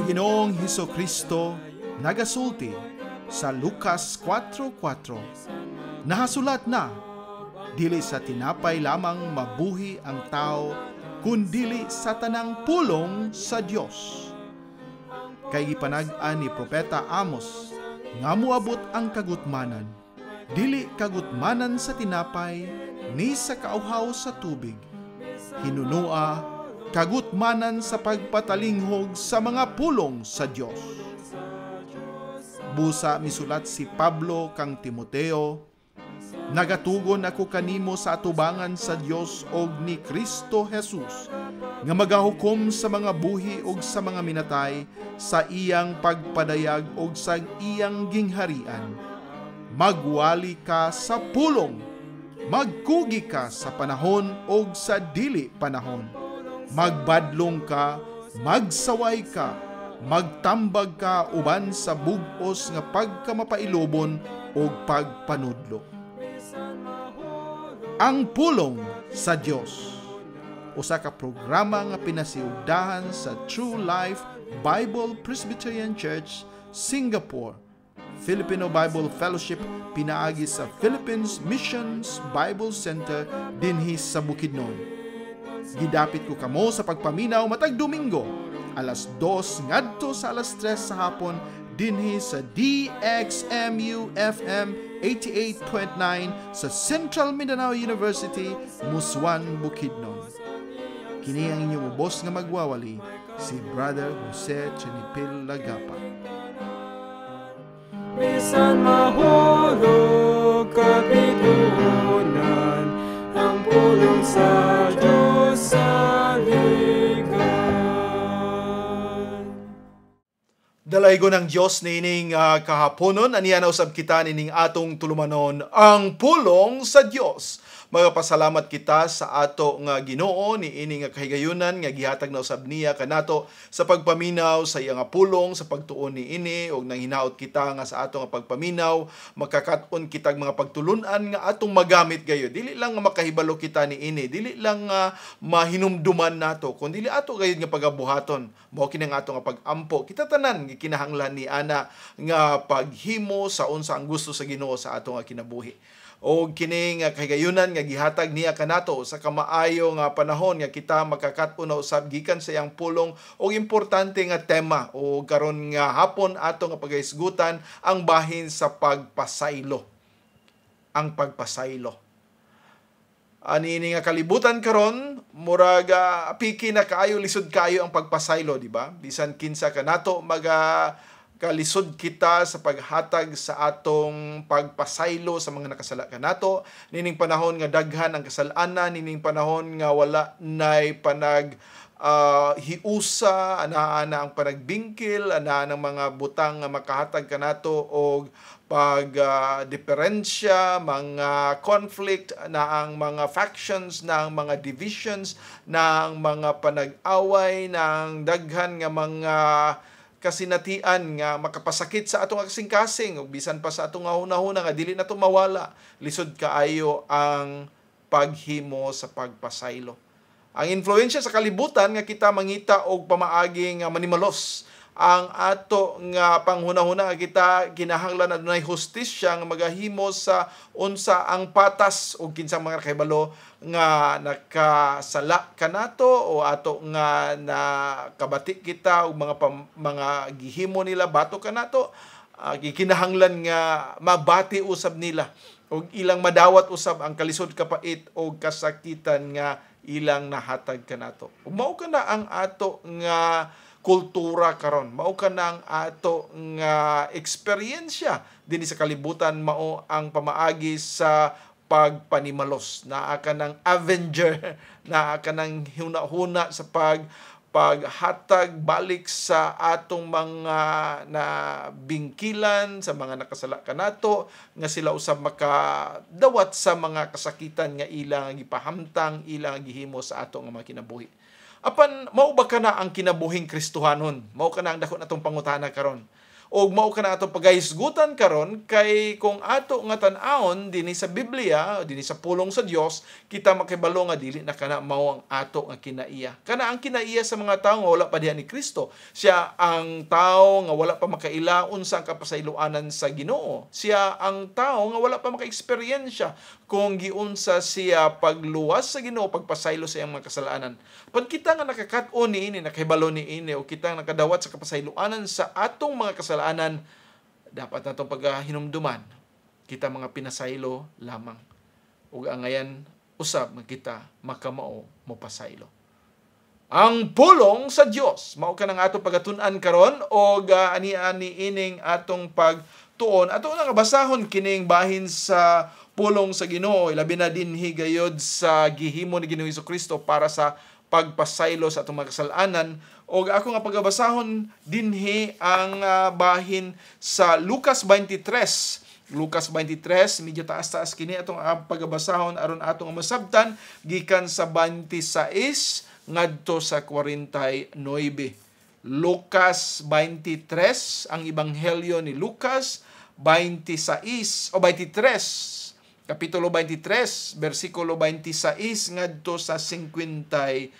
Ginoong Hesukristo nagasulti sa Lucas 4:4. Nahasulat na, dili sa tinapay lamang mabuhi ang tao, kundili sa tanang pulong sa Dios. Kay gipanag-an ni Propeta Amos, nga moabot ang kagutmanan, dili kagutmanan sa tinapay, ni sa kauhaw sa tubig. Hinunua kagutmanan sa pagpatalinghog sa mga pulong sa Dios. Busa misulat si Pablo kang Timoteo, nagatugon ako kanimo sa atubangan sa Dios og ni Kristo Jesus, nga magahukom sa mga buhi og sa mga minatay sa iyang pagpadayag og sa iyang gingharian. Magwali ka sa pulong, magkugi ka sa panahon og sa dili panahon. Magbadlong ka, magsaway ka, magtambag ka uban sa bug-os nga pagkamapailobon o pagpanudlo. Ang pulong sa Dios, usa ka programa nga pinasiugdahan sa True Life Bible Presbyterian Church, Singapore, Filipino Bible Fellowship pinaagi sa Philippines Missions Bible Center dinhi sa Bukidnon. Gidapit ko kamo sa pagpaminaw matag Domingo, alas 2 ngadto sa alas 3 sa hapon dinhi sa DXMU FM 88.9 sa Central Mindanao University, Muswan, Bukidnon. Kini ang inyong ubos nga magwawali, si Brother Jose Chenipil Lagapa. Bisan mahulog kapitunan, ang pulong sa Diyos sa ligan. Dalaygo ng Diyos nining kahaponon, aniya na usab kita nining atong tulumanon, ang pulong sa Diyos. Magapasalamat kita sa ato nga Ginoo ni ini nga kahigayunan nga gihatag na usab niya kanato sa pagpaminaw sa iya nga pulong, sa pagtuon ni ini og nang hinaot kita nga sa ato nga pagpaminaw makakaton kitag mga pagtulunan nga atong magamit gayo. Dili lang nga makahibalo kita ni ini, dili lang nga mahinumduman nato, kundi dili ato gayud nga pagabuhaton. Mao kini nga ato nga pagampo. Kita tanan gikinahanglan ni ana nga paghimo sa unsa ang gusto sa Ginoo sa ato nga kinabuhi. O kini nga kahigayunan nga gihatag niya kanato sa kamaayo nga panahon nga kita makakaton na usab gikan sa iyang pulong og importante nga tema o karon nga hapon ato nga pagahisgutan ang bahin sa pagpasaylo. Ang pagpasaylo. Ani nga kalibutan karon murag piki na kaayo, lisod kaayo ang pagpasaylo, di ba? Bisan kinsa kanato kalisod kita sa paghatag sa atong pagpasaylo sa mga nakasala kanato. Nining panahon nga daghan ang kasalanan, nining panahon nga wala nay panag hiusa, ana ang panagbingkil, ana ang mga butang nga makahatag kanato og pag-diferensya, mga conflict, na ang mga factions, na ang mga divisions, na ang mga panag-away, na ang daghan nga mga kasinatian nga makapasakit sa atong kasing-kasing ug bisan pa sa atong hunahuna nga dili na to mawala. Lisod kaayo ang paghimo sa pagpasaylo. Ang influensya sa kalibutan nga kita mangita og pamaagi nga manimalos. Ang ato nga panghunahuna nga kita kinahanglan adunay hustisya nga magahimo sa unsa ang patas ug kinsang mga kahibalo nga nakasala kanato o ato nga nakabati kita og mga gihimo nila bato kanato, kinahanglan nga mabati usab nila og ilang madawat usab ang kalisod kapait og kasakitan nga ilang nahatag kanato. Ug mao kana ang ato nga kultura karon, mao kana ang ato nga eksperyensya dinhi sa kalibutan, mao ang pamaagi sa pagpanimalos. Naa ka ng avenger, naa ka ng huna-huna sa paghatag balik sa atong mga nabingkilan, sa mga nakasala kanato, nga sila usab makadawat sa mga kasakitan nga ilang gipahamtang, ilang gihimo sa atong mga kinabuhi. Apan, mao ba ka na ang kinabuhing Kristohanon? Mao ka na ang dako natong pangutana karon? Og mao ka na ato pagahisgutan karon kay kung ato nga tan-awon dinhi sa Biblia, dinhi sa pulong sa Dios, kita makibalo nga dili na kana mao ang ato nga kinaiya. Kana ang kinaiya sa mga tawo nga wala pa diha ni Kristo. Siya ang tawo nga wala pa makaila unsa ang kapasayloanan sa Ginoo. Siya ang tawo nga wala pa maka-eksperyensya kung giunsa siya pagluwas sa Ginoo, pagpasaylo sa iyang mga kasalanan. Pag kita nga nakakat-on niini, nakahibalo niini o kita nakadawat sa kapasayloanan sa atong mga kasalanan, dapat natong paghinumduman kita mga pinasaylo lamang. Ug ang ngayon usab nga kita makamao mo pasaylo. Ang pulong sa Dios mao kanang ato pagatun-an karon og ani-ani ining atong pagtuon. Ato na kabasahon kining bahin sa pulong sa Ginoo, ilabi na dinhi gayud sa gihimo ni Ginoong Hesukristo para sa pagpasaylo sa atong mga kasalanan. O ako nga pagabasahon dinhi ang bahin sa Lucas 23. Lucas 23, medyo taas-taas kini atong pagabasahon aron atong masabtan gikan sa 26 ngadto sa 49. Lucas 23, ang ebanghelyo ni Lucas 26 o 23. Kapitulo 23, versikulo 26 ngadto sa 56.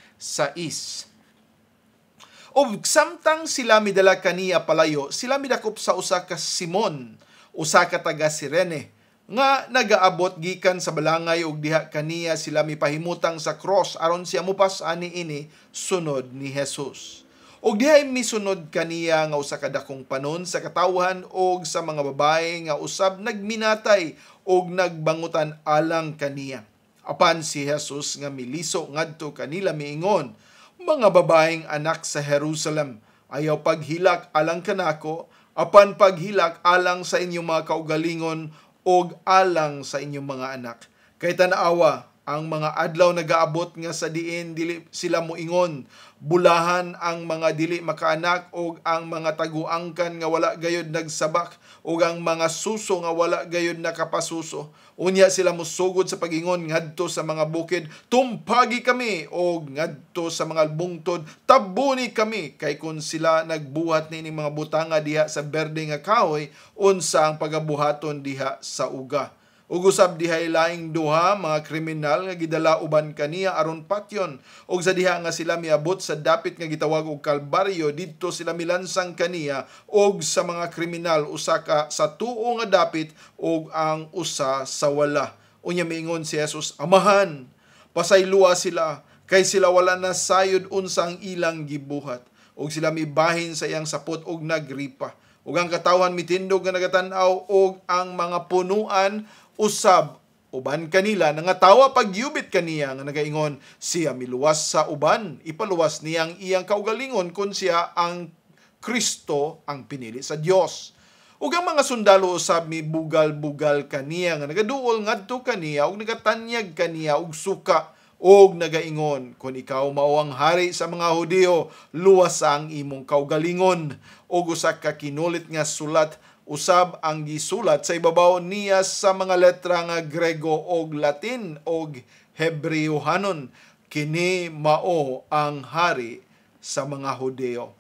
Og samtang sila midala kaniya palayo, sila midakop sa usa ka Simon, usa ka taga Cirene, nga nagaabot gikan sa balangay og diha kaniya sila mipahimutang sa cross aron siya mopas ani ini sunod ni Jesus. Og dihay misunod kaniya nga usa ka dakong panon sa katawhan og sa mga babaye nga usab nagminatay og nagbangutan alang kaniya. Apan si Jesus nga miliso ngadto kanila miingon, mga babaeng anak sa Jerusalem, ayaw paghilak alang kanako, apan paghilak alang sa inyong mga kaugalingon og alang sa inyong mga anak. Kay tan-awa, ang mga adlaw nagaabot nga sa diin dili sila moingon, bulahan ang mga dili makaanak og ang mga taguangkan nga wala gayud nagsabak og ang mga suso nga wala gayud nakapasuso. Unya sila musugod sa pagingon ngadto sa mga bukid, tumpagi kami, og ngadto sa mga bungtod, tabuni kami. Kay kun sila nagbuhat nining mga butanga diha sa berde nga kahoy, unsa ang pagabuhaton diha sa uga. Ug usab dihay laing duha mga kriminal nga gidala uban kaniya aron patyon, og sa diha nga sila miabot sa dapit nga gitawag og Kalbaryo, didto sila milansang kaniya og sa mga kriminal, usa ka sa tuo nga dapit og ang usa sa wala. Unya miingon si Jesus, Amahan, pasayloa sila, kay sila wala na sayod unsang ilang gibuhat. Og sila mibahin sa iyang sapot og nagripa. Og ang katawhan mitindog nga nagatan-aw og ang mga punuan usab uban kanila nangatawa pagyubit kaniya nga nagaingon, siya miluwas sa uban, ipaluwas niyang iyang kaugalingon kun siya ang Kristo ang pinili sa Dios. Ug ang mga sundalo usab mibugal-bugal kaniya nga nagaduol ngadto kaniya ug nagatanyag kaniya og suka og nagaingon, kung ikaw mao ang hari sa mga Hudiyo, luwas ang imong kaugalingon. Og usa ka kinulit nga sulat usab ang gisulat sa ibabaw niya sa mga letra nga Grego og Latin og Hebrewhanon, kini mao ang hari sa mga Hudeo.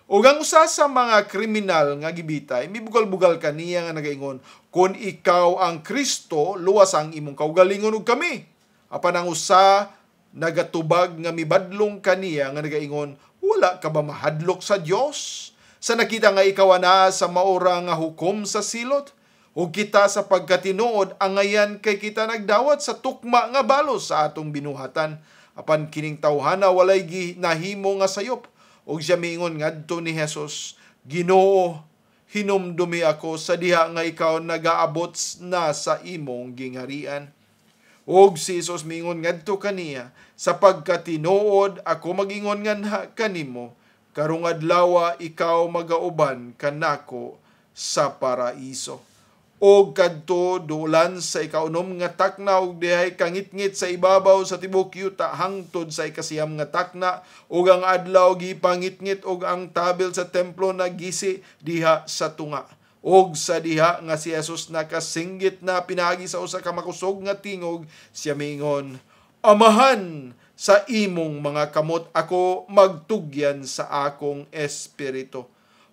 Ug ang usa sa mga kriminal nga gibitay mibugal-bugal kaniya nga nagaingon, kung ikaw ang Kristo, luwas ang imong kaugalingon ug kami. Apan ang usa nagatubag nga mibadlong kaniya nga nagaingon, wala ka ba mahadlok sa Dios? Sa nakita nga ikaw na sa maura nga hukom sa silot, ug kita sa pagkatinuod ang ngayan kay kita nagdawat sa tukma nga balos sa atong binuhatan. Apan kining tawhana walay ginahimo nga sayop. Ug siya miingon ngadto ni Jesus, Ginoo, hinumdumi ako sa diha nga ikaw nagaabot na sa imong gingarian. Ug si Jesus miingon ngadto kaniya, sa pagkatinuod ako magingon nga kanimo, karong adlaw ikaw magauban kanako sa paraiso. Og kadto dulan sa ikaunom nga takna ug dihay kangitngit sa ibabaw sa tibuok yuta hangtod sa ikasiyam nga takna, ug ang adlaw gipangitngit og ang tabel sa templo nagisi diha sa tunga. Og sa diha nga si Jesus nakasinggit na pinagi sa usa ka makusog nga tingog, siya miingon, Amahan, sa imong mga kamot ako magtugyan sa akong espiritu.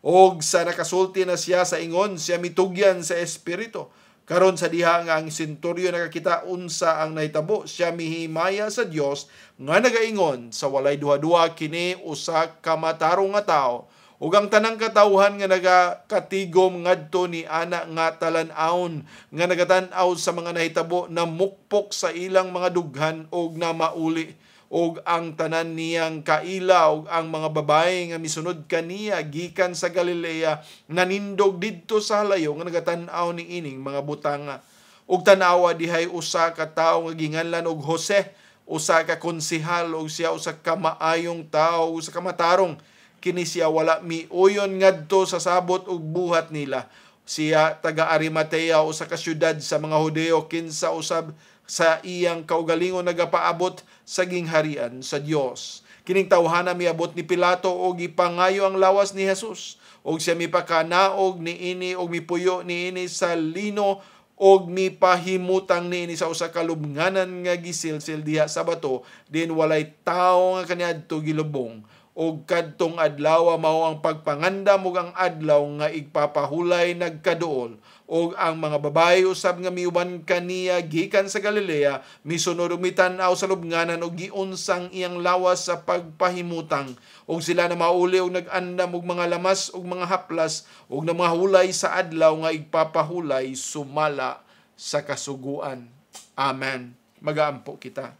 Og sa nakasulti na siya sa ingon, siya mitugyan sa espiritu. Karon sa diha nga ang senturyo nakakita unsa ang nahitabo, siya mihimaya sa Dios nga nagaingon sa walay duha-duha kini usa ka matarong nga tawo. Ug ang tanang katawhan nga nagakatigom ngadto ni ana nga talan-awon nga nagatan-aw sa mga nahitabo na mukpok sa ilang mga dughan og na mauli. Og ang tanan niyang kaila og ang mga babae nga misunod kaniya gikan sa Galilea nanindog didto sa halayo nga nagatan-aw ni ining mga butanga. Og tanawa dihay usa ka tawo nga ginganlan og Jose, usa ka konsehal og siya usa ka maayong tawo, usa ka matarong. Kini siya wala miuyon ngadto sa sabot ug buhat nila. Siya taga Arimatea usa ka syudad sa mga Hudeo, kinsa usab sa iyang kaugalingon nagapaabot sa gingharian sa Dios. Kining tawhana miabot ni Pilato og ipangayo ang lawas ni Jesus. Og siya mipakanaog niini og mipuyo niini sa lino og mipahimutang niini sa usa ka lubnganan nga gisilsil diha sa bato, din walay tawo nga kaniadto gilubong. Og kadtong adlaw mao ang pagpangandam ug ang adlaw nga igpapahulay nagkaduol. Og ang mga babae usab nga miuban kaniya gikan sa Galilea misunod ug mitan-aw sa lubnganan og giunsang iyang lawas sa pagpahimutang. Og sila na mauli og nag-andam og mga lamas og mga haplas og na mga hulay sa adlaw nga igpapahulay sumala sa kasuguan. Amen. Magaampo kita.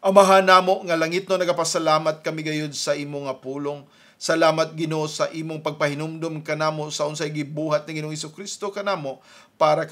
Amahan namo nga langit no, nagapasalamat kami gayud sa imo nga pulong. Salamat Ginoo sa imong pagpahinumdum kanamo sa unsay gibuhat ni Ginoong Hesukristo kanamo para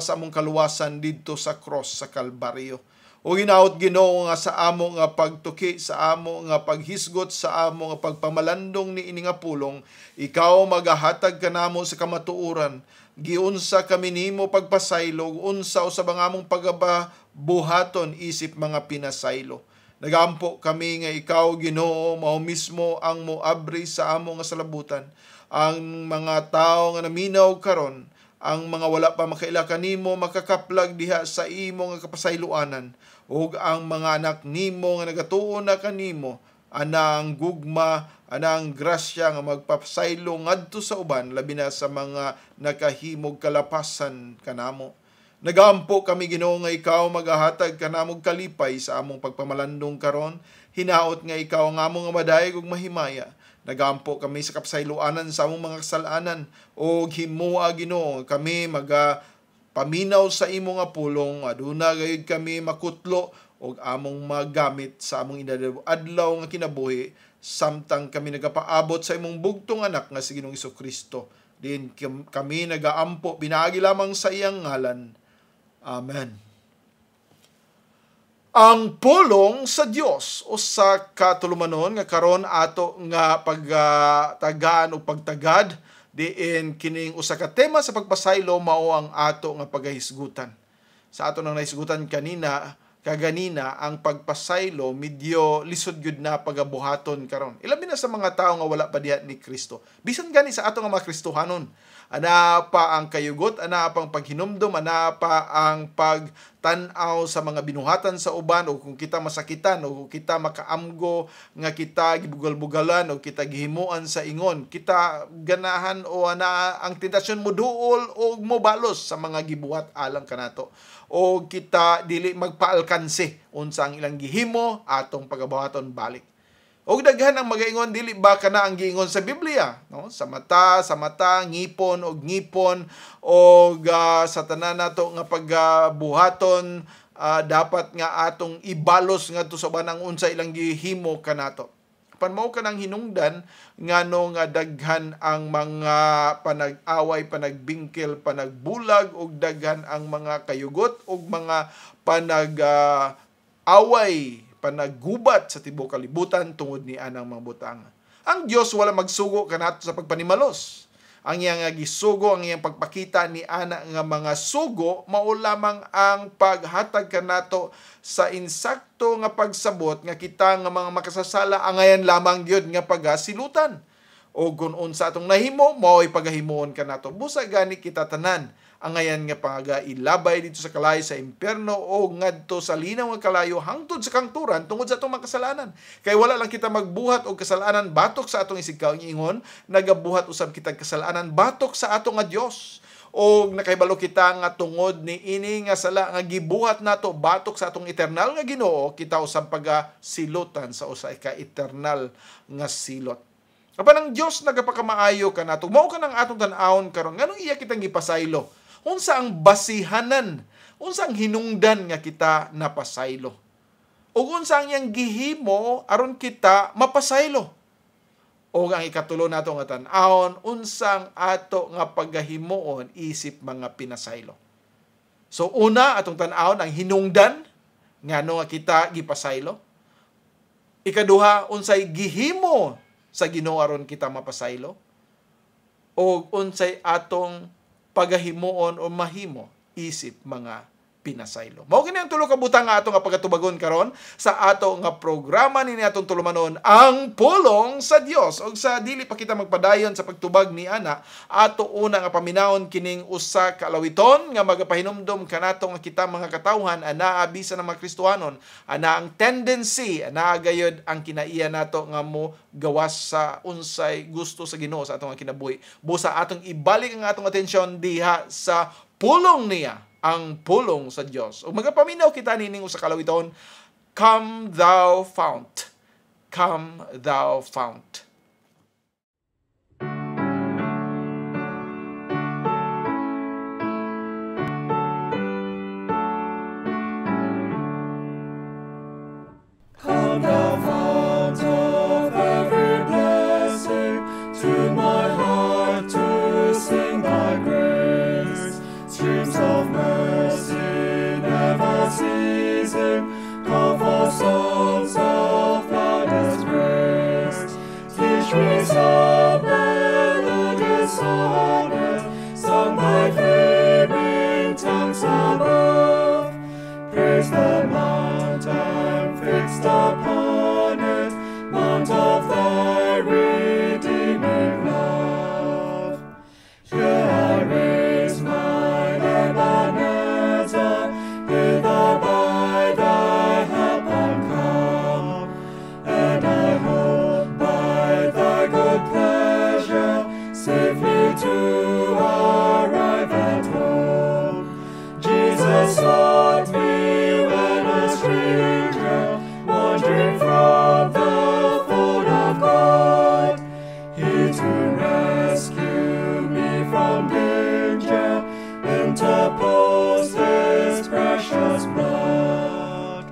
sa among kaluwasan didto sa cross sa Kalbaryo. O hinaot Ginoo nga sa amo nga pagtuki, sa amo nga paghisgot, sa amo nga pagpamalandong ni ini nga pulong, ikaw magahatag kanamo sa kamatuoran. Giunsa kami nimo pagpasaylog, unsa usab ang among pagabuhaton isip mga pinasaylo. Nagampo kami nga ikaw Ginoo mao mismo ang moabri sa amo nga salabutan. Ang mga tawo nga naminaw karon, ang mga wala pa makaila kanimo makakaplag diha sa imo nga kapasayloanan, ug ang mga anak nimo nga nagatuo na kanimo anang gugma, anang grasya nga magpapasaylo ngadto sa uban, labi na sa mga nakahimog kalapasan kanamo. Nagampo kami Ginoo nga ikaw magahatag kanamog kalipay sa among pagpamalandong karon, hinaot nga ikaw ang among madayeg ug mahimaya. Nagampo kami sa kapasayloanan sa among mga kasalanan, o himua Ginoo kami paminaw sa imo nga pulong, aduna gayud kami makutlo og among magamit sa among adlaw nga kinabuhi, samtang kami nagapaabot sa imong bugtong anak nga si Ginoong Hesukristo. Din kami nagaampo pinaagi lamang sa iyang ngalan. Amen. Ang pulong sa Dios o sa katulumanon nga karon ato nga pagtagaan o pagtagad diin kining usa ka tema sa pagpasaylo mao ang ato nga pagahisgutan. Sa ato nang nahisgutan kaganina ang pagpasaylo medyo lisod gyud na pagabuhaton karon. Ilabi na sa mga tawo nga wala pa diha ni Kristo. Bisan gani sa ato nga mga Kristohanon, ana pa ang kayugot, ana pa ang paghinumdum, ana pa ang pagtan-aw sa mga binuhatan sa uban, o kung kita masakitan o kung kita makaamgo nga kita gibugal-bugalan o kita gihimuan sa ingon, kita ganahan o ana ang tentasyon mo duol o mobalos sa mga gibuhat alang kanato, o kita dili magpaalkanse unsa ang ilang gihimo atong pagabuhaton balik. Og daghan ang magaingon, dili ba kana ang giingon sa Biblia, no? Sa mata, ngipon og ngipon, og sa tanan nato nga pagbuhaton dapat nga atong ibalos ngadto sa banang unsa ilang gihimo kanato. Panmao kanang hinungdan ngano nga daghan ang mga panag-away, panagbingkil, panagbulag, og daghan ang mga kayugot og mga panag-away, panaggubat sa tibuok kalibutan tungod ni anang mga butang. Ang Dios wala magsugo kanato sa pagpanimalos. Ang iyang gisugo, ang iyang pagpakita ni ana nga mga sugo mao lamang ang paghatag kanato sa insakto nga pagsabot nga kita nga mga makasasala angayan lamang gyud nga pagasilutan. O kung unsa atong nahimo mao'y pagahimuon kanato. Busa gani kita tanan Angayan nga pangaga ilabay dito sa kalayo sa impyerno o ngadto sa linaw nga kalayo hangtod sa kangturan tungod sa atong mga kasalanan. Kay wala lang kita magbuhat og kasalanan batok sa atong isig ingon, nagabuhat usab kita kasalanan batok sa atong nga Dios. O nakahibalo kita nga tungod ni ini nga sala nga gibuhat nato batok sa atong eternal nga Ginoo, kita usab pagasilutan sa usa ka eternal nga silot. Apan ang Dios nagapakamaayo kanato. Mao ka nang atong tan-awon karon nganong iya kitang gipasaylo? Unsa ang basihanan? Unsa ang hinungdan nga kita napasaylo? Ug unsa ang iyang gihimo aron kita mapasaylo? O ang ikatulo nato nga tan-awon, unsang ato nga paggahimuon isip mga pinasaylo. So una atong tan-awon ang hinungdan ngano nga kita gipasaylo. Ikaduha, unsay gihimo sa Ginoo aron kita mapasaylo. O unsay atong pagahimuon o mahimo isip mga pinasaylo. Mao kini ang tulo ka butang nga ato nga pagatubagon karon sa ato nga programa ni atong tulumanon ang pulong sa Dios. Og sa dili pa kita magpadayon sa pagtubag ni ana, ato una nga paminawon kining usa ka alawiton nga magapahinumdom kanato nga kita mga katawhan anaa bisan ng mga Kristohanon, ana ang tendency, anaa gayud ang kinaiya nato nga mo gawas sa unsay gusto sa Ginoo sa atong kinabuhi. Busa atong ibalik ang atong atensyon diha sa pulong niya, ang pulong sa Dios. O magapaminaw kita nining usa ka lawiton, Come thou fount, come thou fount. Come thou fount of every blessing, tune my heart to sing thy grace. Streams of mercy never ceasing, call for songs of loudest praise. Teach me some melodious sonnet, sung by flaming tongues above. Praise the mount I'm fixed upon it, mount of thy redeeming love. Here I raise mine Ebenezer, hither by thy help I'm come, and I hope by thy good pleasure safely to arrive at home. Jesus sought me when a stranger, wandering from the fold of God. He to rescue me from danger interposed his precious blood.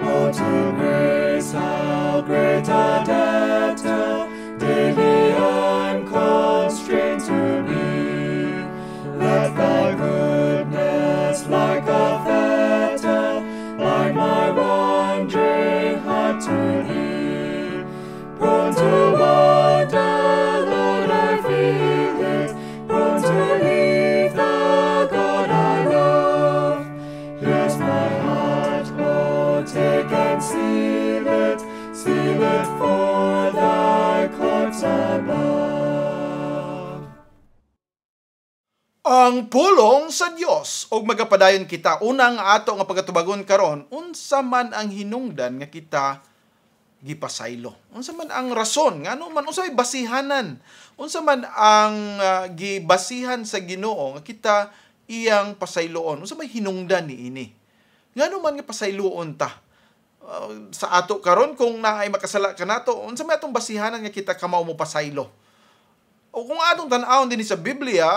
Oh, to grace how great a debtor daily I'm constrained to be. Let thy goodness like a fetter bind my wandering heart to thee. Prone to wander, Lord, I feel it, prone to leave the God I love. Here's my heart, oh, take and seal it for thy courts above. Ang pulong sa Dios. Og magapadayon kita unang ato nga pagatubagon karon, unsa man ang hinungdan nga kita gipasaylo. Unsa man ang rason ngano man unsay basihanan? Unsa man ang gibasihan sa Ginoo nga kita iyang pasayloon? Unsa may hinungdan niini? Ngano man nga pasayloon ta? Sa ato karon kung naay makasala kanato, unsa may atong basihanan nga kita kamao mo pasaylo? O kung atong tan-awon din sa Biblia,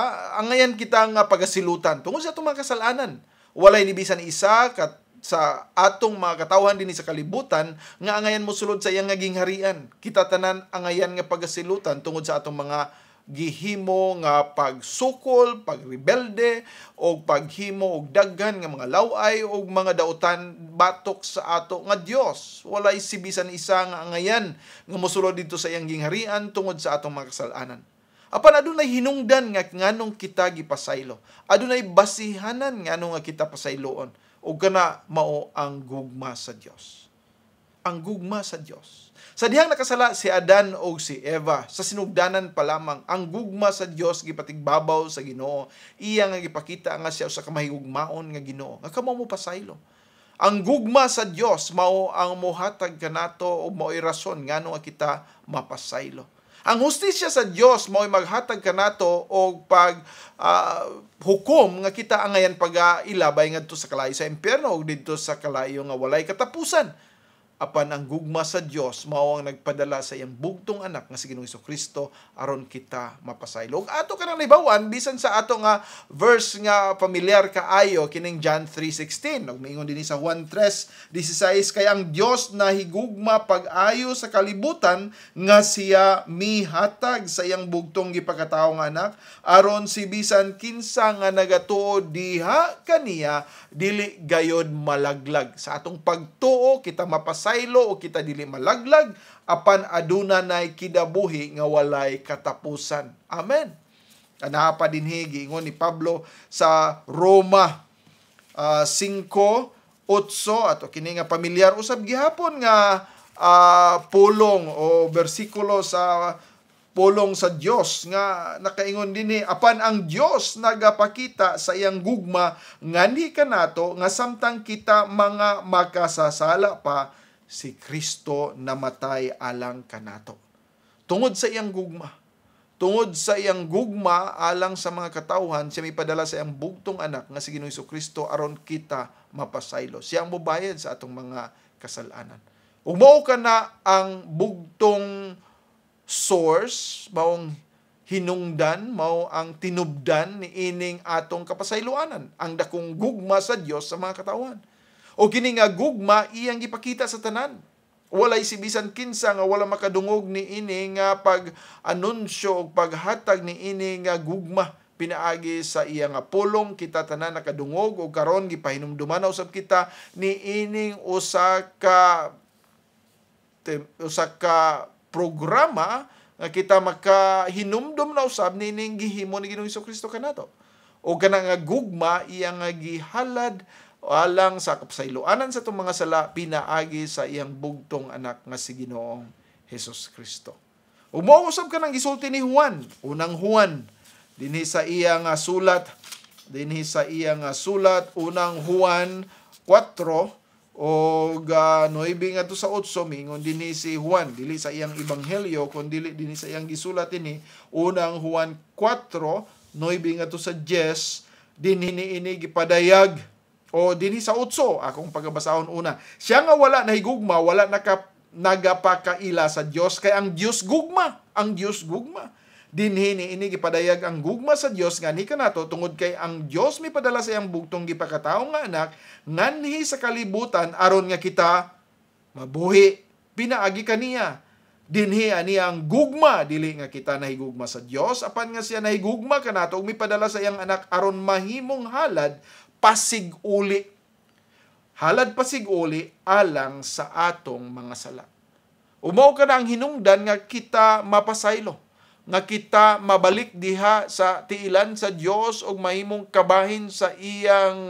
angayan kita nga pagasilutan tungod sa atong mga kasalanan. Walay ni bisan isa sa atong mga katawhan din sa kalibutan nga angayan mo sulod sa iyang nga gingharian. Kita tanan angayan nga pagasilutan tungod sa atong mga gihimo nga pagsukol, pagrebelde o paghimo og daghan nga mga laway o mga dautan batok sa ato nga Dios. Walay si bisan isa nga angayan nga mosulod dito sa iyang gingharian tungod sa atong mga kasalanan. Apan adunay hinungdan nga nganong kita gipasaylo. Adunay basihanan nganong nga kita pasayloon. O kana mao ang gugma sa Dios. ang gugma sa Dios. Sa dihang nakasala si Adan o si Eva, sa sinugdanan pa lamang, ang gugma sa Dios gipatigbabaw sa Ginoo. Iya nga gipakita nga siya sa kamahigugmaon nga Ginoo. Nga kamo mo pasaylo. Ang gugma sa Dios mao ang mohatag kanato o mao'y rason ngano nga kita mapasaylo. Ang hustisya sa Dios mao'y maghatag kanato og pag hukom nga kita angayan pag-ilabay ngadto sa kalayo sa impyerno o didto sa kalayo nga walay katapusan. Apan ang gugma sa Dios mao ang nagpadala sa iyang bugtong anak nga si Ginoong Hesukristo aron kita mapasaylo. Ug ato kanang nahibawan bisan sa ato nga verse nga familiar kaayo kining John 3:16. Ug moingon dinhi sa Juan 3:16 kay ang Dios nahigugma pag-ayo sa kalibutan nga siya mihatag sa iyang bugtong gipakatawo nga anak aron si bisan kinsa nga nagatuo diha kaniya dili gayod malaglag. Sa atong pagtuo kita mapasaylo o kita dili malaglag apan aduna nay kidabuhi nga walay katapusan. Amen. Ana pa dinhi giingon ni Pablo sa Roma 5:8 ato kini nga pamilyar usab gihapon nga pulong o bersikulo sa pulong sa Dios nga nakaingon dinhi apan ang Dios nagapakita sa iyang gugma nganhi kanato nga samtang kita mga makasasala pa si Kristo namatay alang kanato. Tungod sa iyang gugma, tungod sa iyang gugma alang sa mga katawhan, siya may padala sa iyang bugtong anak nga si Ginoong Hesukristo aron kita mapasaylo. Siya ang mobayad sa atong mga kasalanan. Ug mao kana ang bugtong source, maong hinungdan, mao ang tinubdan ni ining atong kapasayloanan, ang dakong gugma sa Dios sa mga katawhan. O kini nga gugma iyang gipakita sa tanan. Walay si bisan kinsa nga wala makadungog ni ini nga pag-anunsyo o paghatag ni ini nga gugma pinaagi sa iya nga pulong kita tanan nakadungog o karon gipahinumduman usab kita ni ining usa ka programa nga kita makahinumdum na usab nining gihimo ni Ginoong Hesukristo kanato. O kana nga gugma iyang nga gihalad alang sa kapasayloanan sa itong mga sala pinaagi sa iyang bugtong anak nga si Ginoong Hesus Kristo. Umuusab ka ng gisulti ni Juan, unang Juan, dinhi sa iyang sulat, unang Juan 4, o 9 nga to sa 8, mingon dinhi si Juan, dili sa iyang ebanghelyo, kundi dinhi sa iyang gisulat dinhi, unang Juan 4, 9 nga to sa 10, dinhi ini gipadayag, o dinhi sa 8, akong pagbasahon una. Siya nga wala nahigugma, wala nagapakaila sa Dios kay ang Dios gugma, dinhi ni ini gipadayag ang gugma sa Dios nga ni kanato tungod kay ang Dios mi padala sa iyang bugtong gipakatawo nga anak nganhi sa kalibutan aron nga kita mabuhi pinaagi kaniya. Dinhi ani ang gugma dili nga kita nahigugma sa Dios apan nga siya nahigugma kanato ug mi padala sa iyang anak aron mahimong halad pasig-uli alang sa atong mga sala. Umaw ka na ang hinungdan nga kita mapasaylo, nga kita mabalik diha sa tiilan sa Dios ug mahimong kabahin sa iyang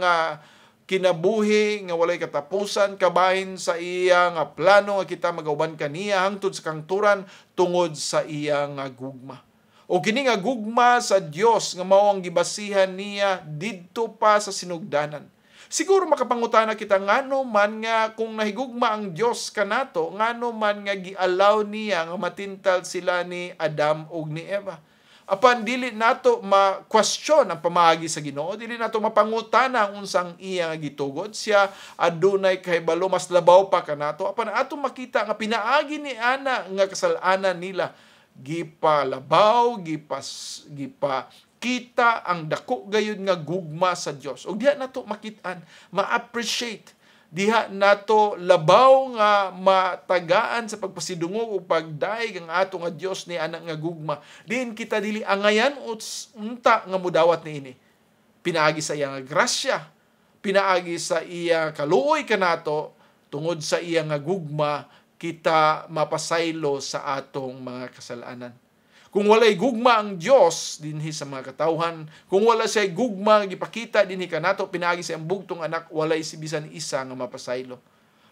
kinabuhi nga walay katapusan, kabahin sa iyang plano nga kita magauban kaniya hangtod sa kangturan tungod sa iyang gugma. O kini nga gugma sa Dios nga mao ang gibasihan niya didto pa sa sinugdanan. Siguro makapangutana kita ngano man nga kung nahigugma ang Dios kanato, ngano man nga gialaw niya nga matintal sila ni Adam ug ni Eva. Apan dili nato ma-question ang pamaagi sa Ginoo, dili nato mapangutana ang unsang iya nga gitugod, siya adunay kahibalo mas labaw pa kanato. Apan ato makita nga pinaagi ni ana nga kasalanan nila gipalabaw, kita ang dako gayud nga gugma sa Dios. Ug diha nato makitaan, ma-appreciate, diha nato labaw nga matagaan sa pagpasidungog ug pagdaig ang ato nga Dios ni anak nga gugma. Diin kita dili angayan unta nga mudawat niini. Pinaagi sa iya nga grasya, pinaagi sa iya kaluoy kanato tungod sa iya nga gugma kita mapasaylo sa atong mga kasalanan. Kung walay gugma ang Dios dinhi sa mga katawhan, kung wala siya gugma gipakita dinhi kanato pinaagi sa iyang bugtong anak, walay si bisan isa nga mapasaylo.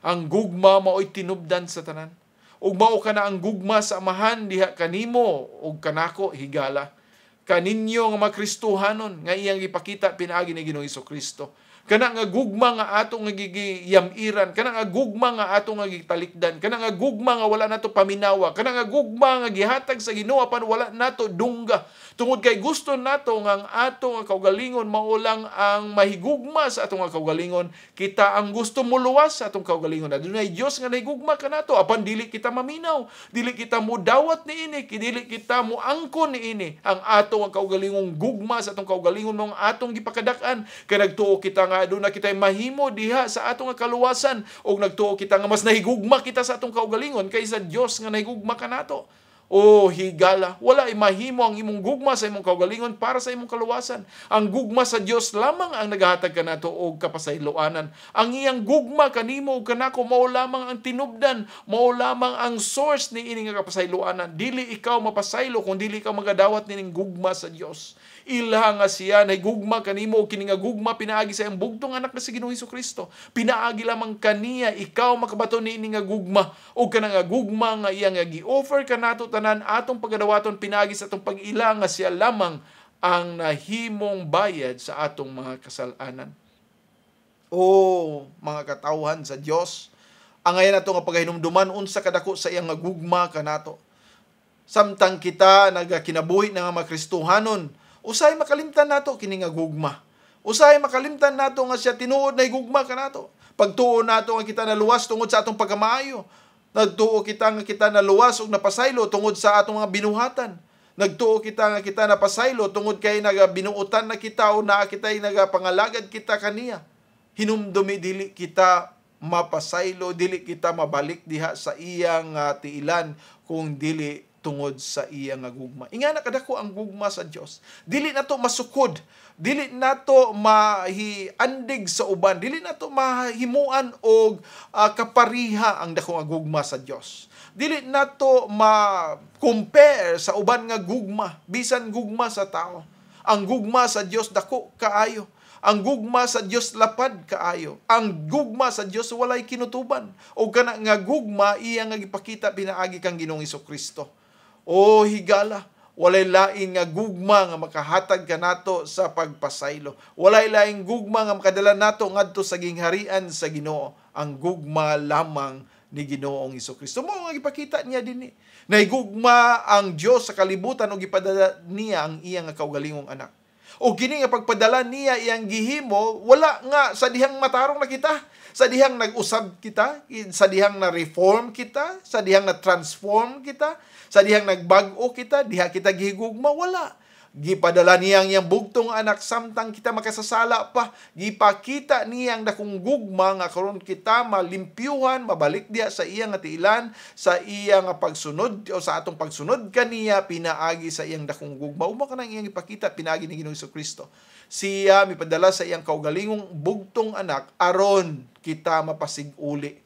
Ang gugma mao'y tinubdan sa tanan. Ug mao kana ang gugma sa amahan diha kanimo ug kanako higala. Kaninyo nga mga Kristohanon nga iyang ipakita pinaagi ni Ginoong Hesukristo. Kana nga gugma nga ato nga gigiyamiran, kana nga gugma nga ato nga gitalikdan, kana nga gugma nga wala nato paminawa, kana nga gugma nga gihatag sa Ginoo apan wala nato dungga. Tungod kay gusto nato nga ang ato nga kaugalingon mao lang ang mahigugma sa ato nga kaugalingon, kita ang gusto muluwas sa atong kaugalingon. Adunay Dios nga nahigugma kanato apan dili kita maminaw, dili kita mudawat niini, dili kita moangkon niini. Ang ato nga kaugalingong gugma sa atong kaugalingon mao ang atong gipakadak-an. Kay nagtuo kita nga aduna kitay mahimo diha sa atong nga kaluwasan ug nagtuo kita nga mas nahigugma kita sa atong kaugalingon kaysa Dios nga nahigugma kanato. O higala, wala mahimo ang imong gugma sa imong kaugalingon para sa imong kaluwasan. Ang gugma sa Dios lamang ang nagahatag kanato og kapasayloanan. Ang iyang gugma kanimo ug kanako mao lamang ang tinubdan, mao lamang ang source ni ini nga kapasayloanan. Dili ikaw mapasaylo kung dili ka magadawat nining gugma sa Dios. Ila nga siya na gugma kanimo ug kini nga gugma pinaagi sa iyang bugtong anak na si Ginoong Hesukristo. Pinaagi lamang kaniya ikaw makabaton niini nga gugma ug kana nga gugma nga iya nga gi-offer kanato tanan atong pagadawaton pinaagi sa atong pag-ila nga siya lamang ang nahimong bayad sa atong mga kasalanan. O mga katawhan sa Dios, angayan nato nga paghinumduman unsa kadako sa iyang nga gugma kanato. Samtang kita nagakinabuhi na nga mga Kristohanon, usay makalimtan nato kini nga gugma. Usay makalimtan nato nga siya tinuod na gugma kanato. Pagtuo nato nga kita naluwas tungod sa atong pagkamaayo. Nagtuo kita nga kita naluwas ug napasaylo tungod sa atong mga binuhatan. Nagtuo kita nga kita napasaylo tungod kay nagabinuutan na kita o naa kitay nagapangalagad kita kaniya. Hinumdumi dili kita mapasaylo, dili kita mabalik diha sa iyang tiilan kung dili tungod sa iyang gugma. Ingana kadako ang gugma sa Dios. Dili nato masukod, dili nato mahiandig sa uban, dili nato mahimuan og kapariha ang dako nga gugma sa Dios. Dili nato ma-compare sa uban nga gugma, bisan gugma sa tao. Ang gugma sa Dios dako kaayo. Ang gugma sa Dios lapad kaayo. Ang gugma sa Dios walay kinutuban. O kana nga gugma iya nga gipakita pinaagi kang Ginoong Hesukristo. O higala, walay lain nga gugma nga makahatag kanato sa pagpasaylo. Walay laing gugma nga makadala nato ngadto sa gingharian sa Ginoo. Ang gugma lamang ni Ginoong Hesukristo. Mao nga gipakita niya dinhi. Nahigugma ang Dios sa kalibutan ug gipadala niya ang iya nga kaugalingong anak. O kini nga pagpadala niya iyang gihimo, wala nga sa dihang matarong na kita, sa dihang nag-usab kita, sa dihang na-reform kita, sa dihang na-transform kita, sa dihang nagbag-o kita, diha kita gihigugma, wala. Gipadala niyang iyang bugtong anak samtang kita makasasala pa. Gipakita niyang dakong gugma nga karon kita malimpyuhan, mabalik diha sa iyang tiilan, sa iyang pagsunod o sa atong pagsunod kaniya pinaagi sa iyang dakong gugma. Uma ka nang iyang ipakita pinaagi ni Ginoong Hesukristo. Siya mipadala sa iyang kaugalingong bugtong anak aron kita mapasig-uli.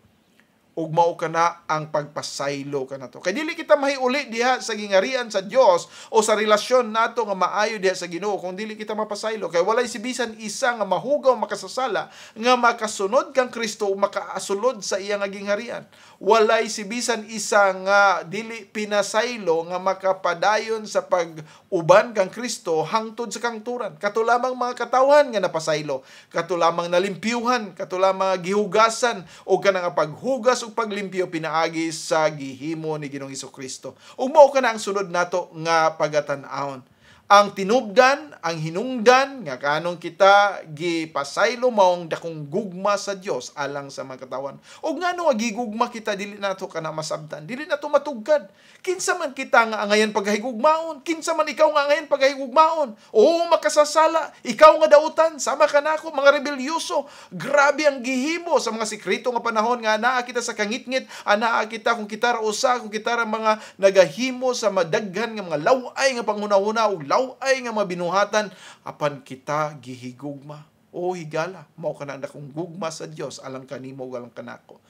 Ug mao kana ang pagpasaylo kanato. Kay dili kita mahiuli diha sa gingarian sa Dios o sa relasyon nato nga maayo diha sa Ginoo kung dili kita mapasaylo. Kay walay sibisan isa nga mahugaw makasasala nga makasunod kang Kristo makaasulod sa iyang gingarian. Walay sibisan isa nga dili pinasaylo nga makapadayon sa pag-uban kang Kristo hangtod sa kangturan. Kato lamang mga katawhan nga napasaylo, kato lamang nalimpyuhan, kato lamang gihugasan o kanang paghugas ug paglimpyo pinaagi sa gihimo ni Ginoong Hesukristo. Ug mao kana ang sunod nato nga pagatan-awon. Ang tinubdan, ang hinungdan nga kanong kita gipasaylo maong dakong gugma sa Dios alang sa mga katawan. Ug ngano nga gigugma kita dili nato kana masabtan, dili nato matugkad. Kinsa man kita nga angayan paghigugmaon, kinsa man ikaw nga angayan paghigugmaon. O makasasala, ikaw nga dautan, sama ka nako mga rebelyoso. Grabe ang gihimo sa mga sikreto nga panahon nga anaa kita sa kangitngit, anaa kita kung kita ra usa, kung kita ra mga nagahimo sa madaghan nga mga laway nga panghunahuna ug ay nga mabinuhatan apan kita gihigugma. O higala, mao kana dakong gugma sa Dios alang kanimo ug alang kanako.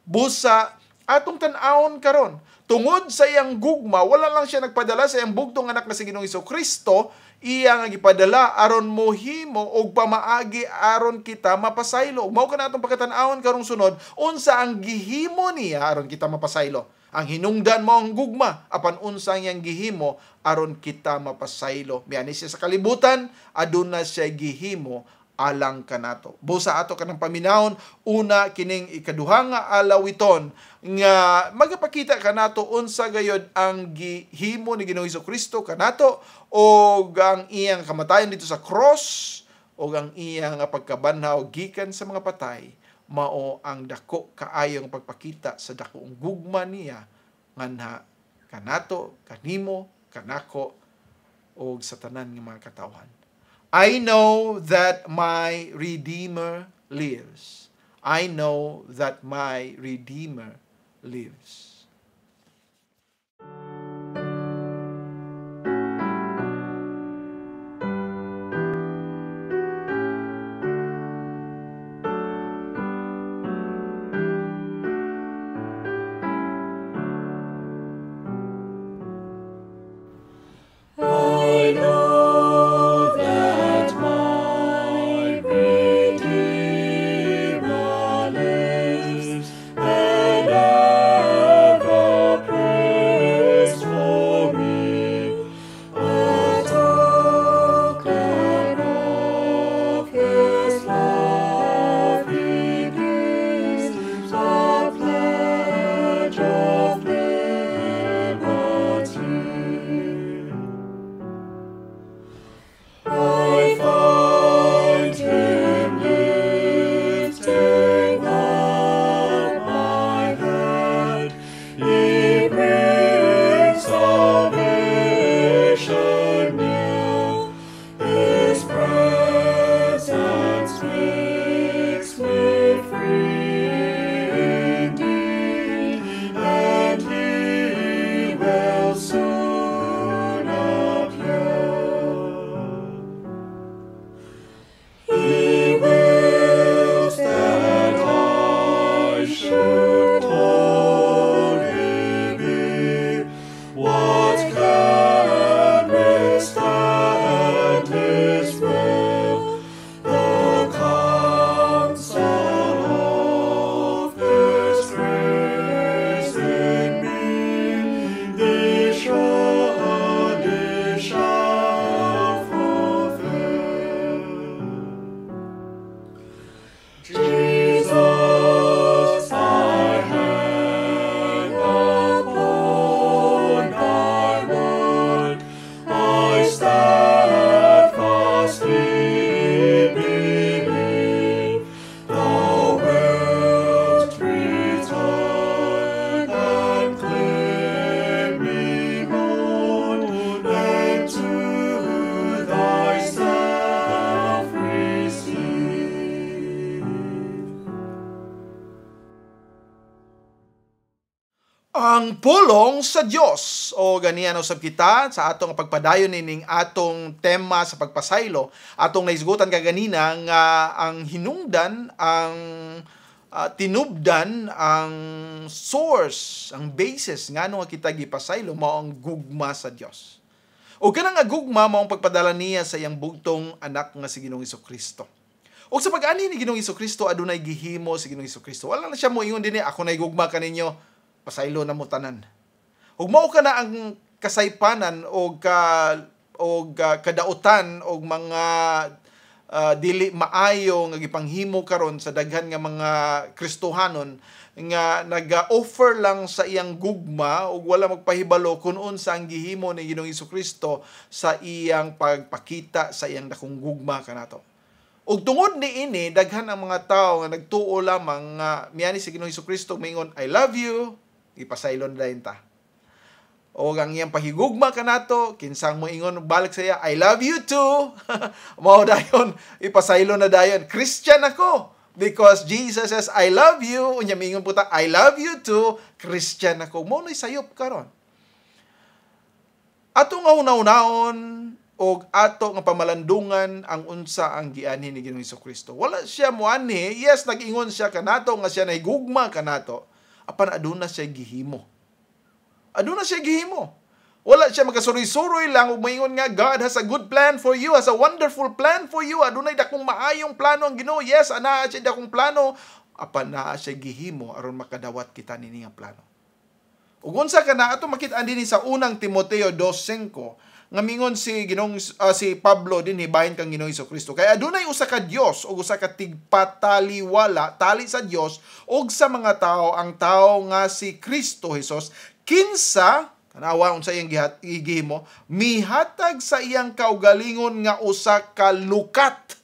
Busa atong tan-awon karon. Tungod sa iyang gugma, wala lang siya nagpadala sa iyang bugtong anak nga si Ginoong Hesukristo, iya nga gipadala aron mohimo og pamaagi aron kita mapasaylo. Mao ka natong pagkatan-awon karong sunod, unsa ang gihimo niya aron kita mapasaylo. Ang hinungdan mo ang gugma, apan unsa ang gihimo aron kita mapasaylo. Miani siya sa kalibutan, aduna siya gihimo alang kanato. Busa ato kanang paminahon, una kining ikaduha nga alawiton nga magapakita kanato unsa gayud ang gihimo ni Ginoong Hesukristo kanato o ang iyang kamatayon dito sa cross o ang iyang pagkabanhaw gikan sa mga patay, mao ang dako kaayong pagpakita sa dakoong gugma niya nganha kanato, kanimo, kanako o sa tanan nga mga katawhan. I know that my Redeemer lives. I know that my Redeemer lives. I know that my Redeemer lives, and ever prays for me. A token of His love He gives, a pledge of liberty. I find Him lifting up my head. He brings salvation near. His presence makes me free indeed, and He will soon appear. He wills that I should wholly be. What can withstand His will? The counsel of His grace in me, He surely shall fulfill. Jesus, I hang upon Thy word. I steadfastly believe Thou wilt return and claim me own, and to Thyself receive. Ang pulong sa Dios o ganiyan usab kita sa atong pagpadayon nining atong tema sa pagpasaylo. Atong naisgutan kaganina nga ang hinungdan, ang tinubdan, ang source, ang basis ngano nga kita gipasaylo mao ang gugma sa Dios. O kanang nga gugma mao ang pagpadala niya sa iyang bugtong anak nga si Ginoong Hesukristo. O sa pag-ani ni Ginoong Hesukristo adunay gihimo si Ginoong Hesukristo. Wala na siya moingon dinhi ako nay gugma kaninyo. Pasaylo na mo tanan. Ug mao kana ang kasaypanan o kadautan og mga dili maayo nga gipanghimo karon sa daghan nga mga Kristohanon nga naga-offer lang sa iyang gugma ug wala magpahibalo kun unsa ang gihimo ni Ginoong Hesukristo sa iyang pagpakita sa iyang dakong gugma kanato. Ug tungod niini daghan ang mga tawo nga nagtuo lamang nga miani si Ginoong Hesukristo mingon I love you, ipasaylon dayon ta. O ang iyang pahigugma kanato, kinsang mo ingon balik sa iya, I love you too. Mao dayon, ipasaylo na dayon. Christian ako because Jesus says I love you. Unya mingon puta, I love you too. Christian ako. Mao nay sayop karon. Ato nga unaw-unahon o ato nga pamalandungan ang unsa ang gianhi ni Ginoong Hesukristo. Wala siya moani, yes nag-ingon siya kanato nga siya nahigugma kanato. apan aduna siya gihimo. Aduna siya gihimo. Wala siya magkasuroy-suroy lang ug moingon nga God has a good plan for you, has a wonderful plan for you. Adunay dakong maayong plano ang Ginoo. Yes, ana siya dakong plano, apan naa siya gihimo aron makadawat kita nini nga plano. Ug unsa kana ato makit-an dinhi sa unang Timoteo 2:5 nga mingon si si Pablo dinhi bahin kang Ginoong Hesukristo. Kay adunay usa ka Dios ug usa ka tigpataliwala tali sa Dios ug sa mga tao, ang tao nga si Kristo Jesus, kinsa tanawa unsa iyang gihimo, mihatag sa iyang kaugalingon nga usa ka lukat.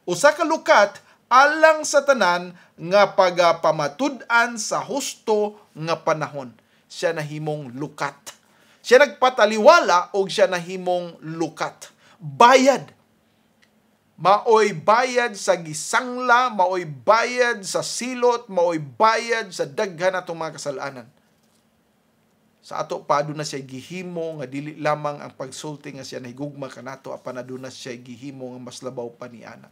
Usa ka lukat alang sa tanan nga pagapamatud-an sa husto nga panahon. Siya nahimong lukat. Siya nagpataliwala o siya nahimong lukat. Bayad. Maoy bayad sa gisangla, maoy bayad sa silot, maoy bayad sa daghan atong mga kasalanan. Sa ato pa aduna siya gihimo nga dili lamang ang pagsulti nga siya nahigugma kanato, apan aduna siya gihimo nga mas labaw pa niana.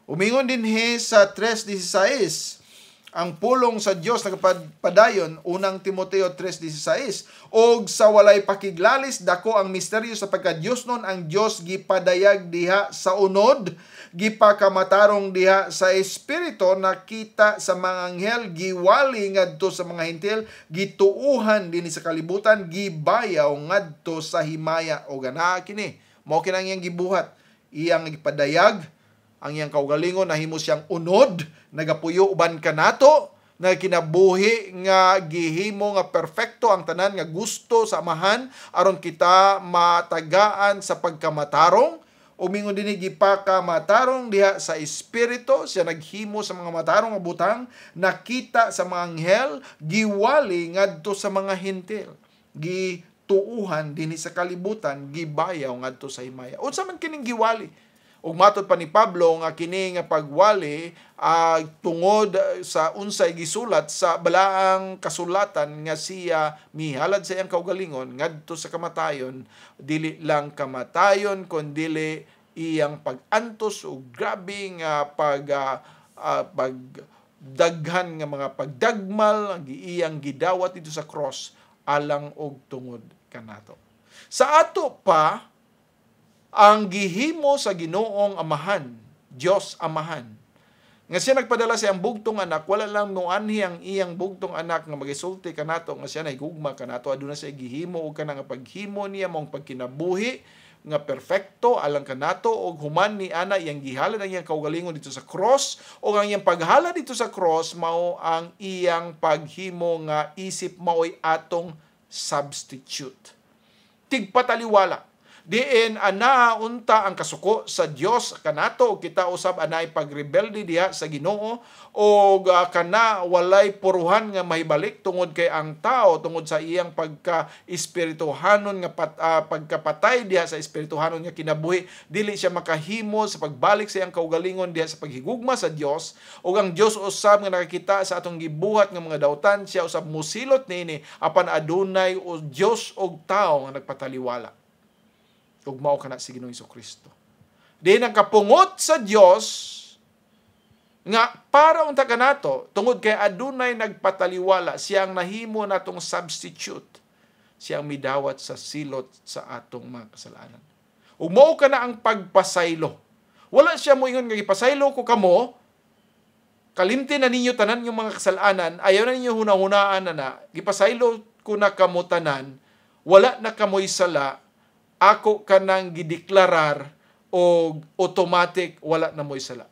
Umingon dinhi sa 3:16 ang pulong sa Dios nagpadayon, unang Timoteo 3:16, og sa walay pakiglalis dako ang misteryo sa pagka-Dios nun, ang Dios gipadayag diha sa unod, gipakamatarong diha sa espiritu, nakita sa mga anghel, giwali ngadto sa mga hentil, gituuhan dinhi sa kalibutan, gibayaw ngadto sa himaya. O gana kini mao kinang iyang gibuhat, iyang gipadayag ang iyang kaugalingon, nahimo siyang unod, nagapuyo uban kanato, na kinabuhi nga gihimo nga perfecto ang tanan nga gusto sa amahan aron kita matagaan sa pagkamatarong. Umingon dinhi gipakamatarong diha sa espiritu, siya naghimo sa mga matarong nga butang, nakita sa mga anghel, giwali ngadto sa mga hentil, gituuhan dinhi sa kalibutan, gibayaw ngadto sa himaya. Unsa man kining giwali? Ug matud pa ni Pablo nga kini nga pagwali tungod sa unsay gisulat sa balaang kasulatan nga siya mihalad sa iyang kaugalingon ngadto sa kamatayon, dili lang kamatayon kundi iyang pag-antos ug grabe nga pagdaghan nga mga pagdagmal ang iyang gidawat dito sa cross alang og tungod kanato. Sa ato pa ang gihimo sa Ginoong Amahan, Dios Amahan, nga siya nagpadala sa iyang bugtong anak, wala lang nuanhi ang iyang bugtong anak nga magisulti kanato nga siya nahigugma kanato, aduna siya gihimo og kana nga paghimo niya mong pagkinabuhi nga perfecto alang kanato, og human ni ana iyang gihalad ang iyang kaugalingon dito sa cross, og ang iyang paghalad dito sa cross mao ang iyang paghimo nga isip, maoy atong substitute. Tigpataliwala. Diin ana unta ang kasuko sa Dios kanato, kita usab anay pagrebelde diha sa Ginoo, o kana walay puruhan nga mahibalik tungod kay ang tao tungod sa iyang pagka-espirituhanon nga pagkapatay diha sa espirituhanon nga kinabuhi, dili siya makahimo sa pagbalik sa iyang kaugalingon diha sa paghigugma sa Dios. O ang Dios usab nga nakakita sa atong gibuhat nga mga dautan, siya usab musilot niini apan adunay o Dios og tao nga nagpataliwala. Ug mao kana si Ginoong Hesukristo. Diin ang kapungot sa Dios nga para unta kanato tungod kay adunay nagpataliwala, siyang nahimo natong substitute, siyang midawat sa silot sa atong mga kasalanan. Ug mao kana ang pagpasaylo. Wala siya moingon nga gipasaylo ko kamo, kalimti na ninyo tanan yung mga kasalanan, ayaw na ninyo hunahunaan na gipasaylo ko na kamo tanan, wala na kamoy sala, ako kanang gideklarar o automatic wala na mo'y sala.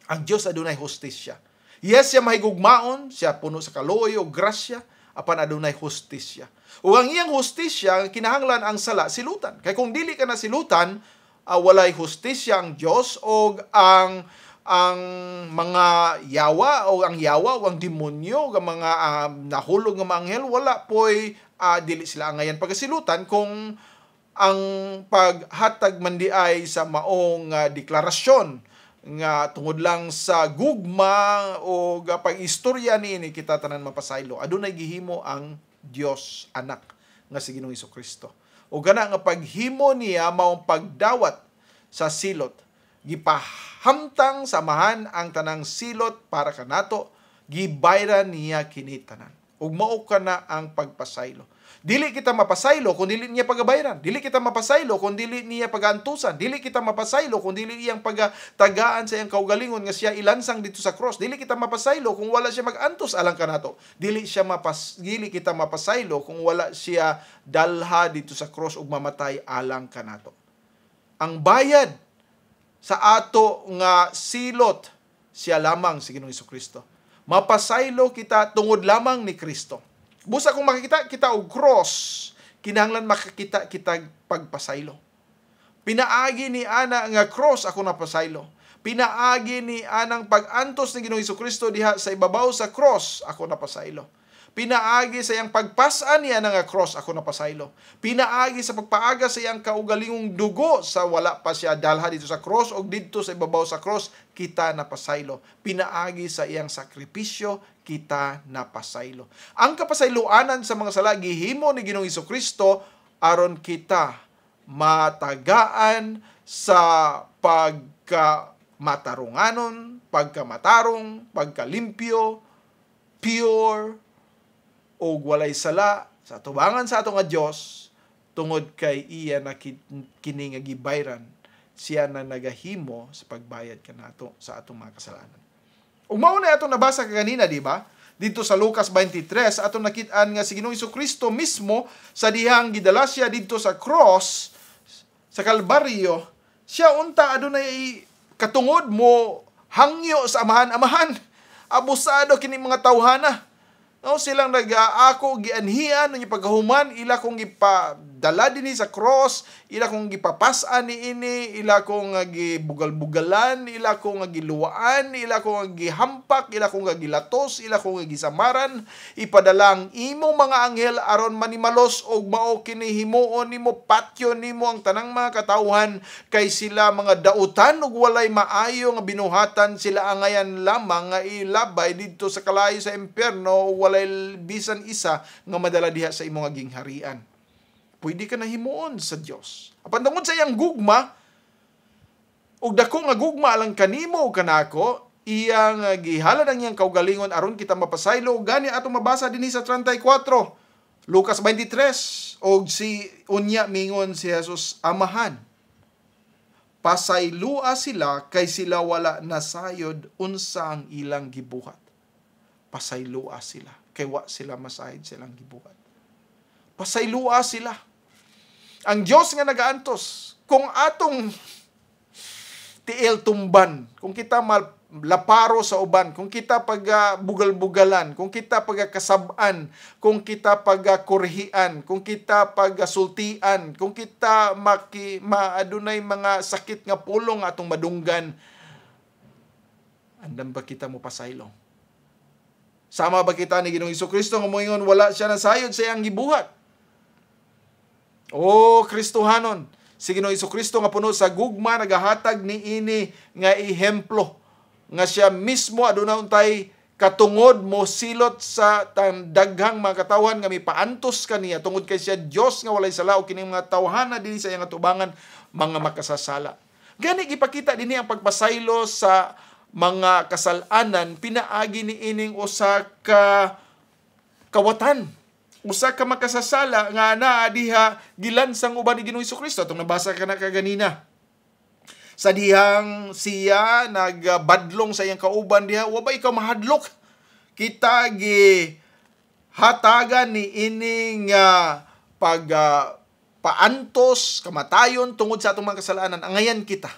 Ang Dios adunay hustisya. Yes, siya mahigugmaon, siya puno sa kaluoy o grasya, apan adunay hustisya. Ug ang iyang hustisya kinahanglan ang sala silutan. Kay kung dili ka na silutan, walay hustisya ang Dios, o ang mga yawa o ang demonyo, ang mga nahulog nga mga anghel, wala po'y dili sila angayan pagasilutan kung ang paghatag man di ay sa maong deklarasyon nga tungod lang sa gugma o pag-istorya niini kita tanan mapasaylo. Adunay gihimo ang Dios anak nga si Ginoong Hesukristo. O gana nga paghimo niya maong pagdawat sa silot, gipahamtang samahan ang tanang silot para kanato, gibayran niya kini tanan. Ug mao kana ang pagpasaylo. Dili kita mapasaylo kung dili niya pagabayran. Dili kita mapasaylo kung dili niya pagaantusan. Dili kita mapasaylo kung dili iyang pagatagaan sa iyang kaugalingon nga siya ilansang dito sa cross. Dili kita mapasaylo kung wala siya magantos alang kanato. Dili kita mapasaylo kung wala siya dalha dito sa cross ug mamatay alang kanato. Ang bayad sa ato nga silot siya lamang si Ginoong Hesukristo. Mapasaylo kita tungod lamang ni Kristo. Busa kung makikita kita og cross, kinahanglan makakita kita pagpasaylo. Pinaagi ni ana nga cross ako napasaylo. Pinaagi ni anang pag-antos ni Ginoong Hesukristo diha sa ibabaw sa cross ako napasaylo. Pinaagi sa iyang pagpasaan niya nga cross ako napasaylo. Pinaagi sa pagpaaga sa iyang kaugalingong dugo sa wala pa siya dalha dito sa cross o dito sa ibabaw sa cross kita napasaylo. Pinaagi sa iyang sakripisyo kita napasaylo. Ang kapasayloanan sa mga sala gihimo ni Ginoong Hesukristo aron kita matagaan sa pagkamatarunganon, pagkamatarong, pagkalimpyo, pure, o walay sala sa tubangan sa ato nga Dios tungod kay iya na kini nga gibayran siya na nagahimo sa pagbayad kanato sa atong mga kasalanan. Ug mao na atong nabasa kanina, di ba? Dito sa Lucas 23 atong nakit-an nga si Ginoong Hesukristo mismo sa dihang gidala siya dito sa cross sa Kalbaryo, siya unta adunay katungod mo hangyo sa amahan. Abusado kini mga tawhana. No, silang nag-ako gianhian ng pagkahuman, ila kong gipadala dinhi sa cross, ila kong gipapasan ni ini, ila kong gibugal-bugalan, ila kong giluwaan, ila kong gihampak, ila kong gilatos, ila kong gisamaran, ipadalang imong mga anghel aron manimalos og mao kini himuon nimo, patyo nimo ang tanang mga katawhan kay sila mga dautan ug walay maayo nga binuhatan, sila angayan lamang nga ilabay didto sa kalayo sa impierno, walay bisan isa nga madala diha sa imong gingharian. Pwede ka na himuon sa Dios. Apan tungod sa iyang gugma, ug dako nga gugma alang kanimo ug kanako, iyang gihalad ang iyang kaugalingon aron kita mapasaylo. Gani atong mabasa dinhi sa 34, Lucas 23, og si unya mingon si Jesus, Amahan, pasaylua sila kay sila wala nasayod unsa ang ilang gibuhat. Pasaylua sila kay wa sila masayod silang gibuhat. Pasaylua sila. Ang Dios nga nagaantos, kung atong tiil tumban, kung kita malaparo sa uban, kung kita bugal-bugalan, kung kita kasab-an, kung kita kurhian, kung kita sultian, kung kita maadunay mga sakit nga pulong atong madunggan, andam ba kita mo pasaylo? Sama ba kita ni Ginoong Hesukristo nga moingon wala siya nasayod sa iyang gibuhat? O Kristohanon, si Ginoong Hesukristo nga puno sa gugma nagahatag ni ini nga ehemplo nga siya mismo aduna untay katungod mo silot sa daghang mga katawhan nga mipaantos kaniya tungod kay siya Dios nga walay sala o kining mga tawhana dinhi sa iyang atubangan mga makasasala. Gani gipakita dinhi ang pagpasaylo sa mga kasalanan, pinaagi ni ining usa ka kawatan, usa ka makasasala nga naa diha gilansang uban ni Ginoong Hesukristo. Itong nabasa ka na kaganina. Sa dihang siya nagbadlong sa iyang kauban diha, wa ba ikaw mahadlok? Kita hatagan ni ining paantos, kamatayon tungod sa atong mga kasalanan. Angayan kita.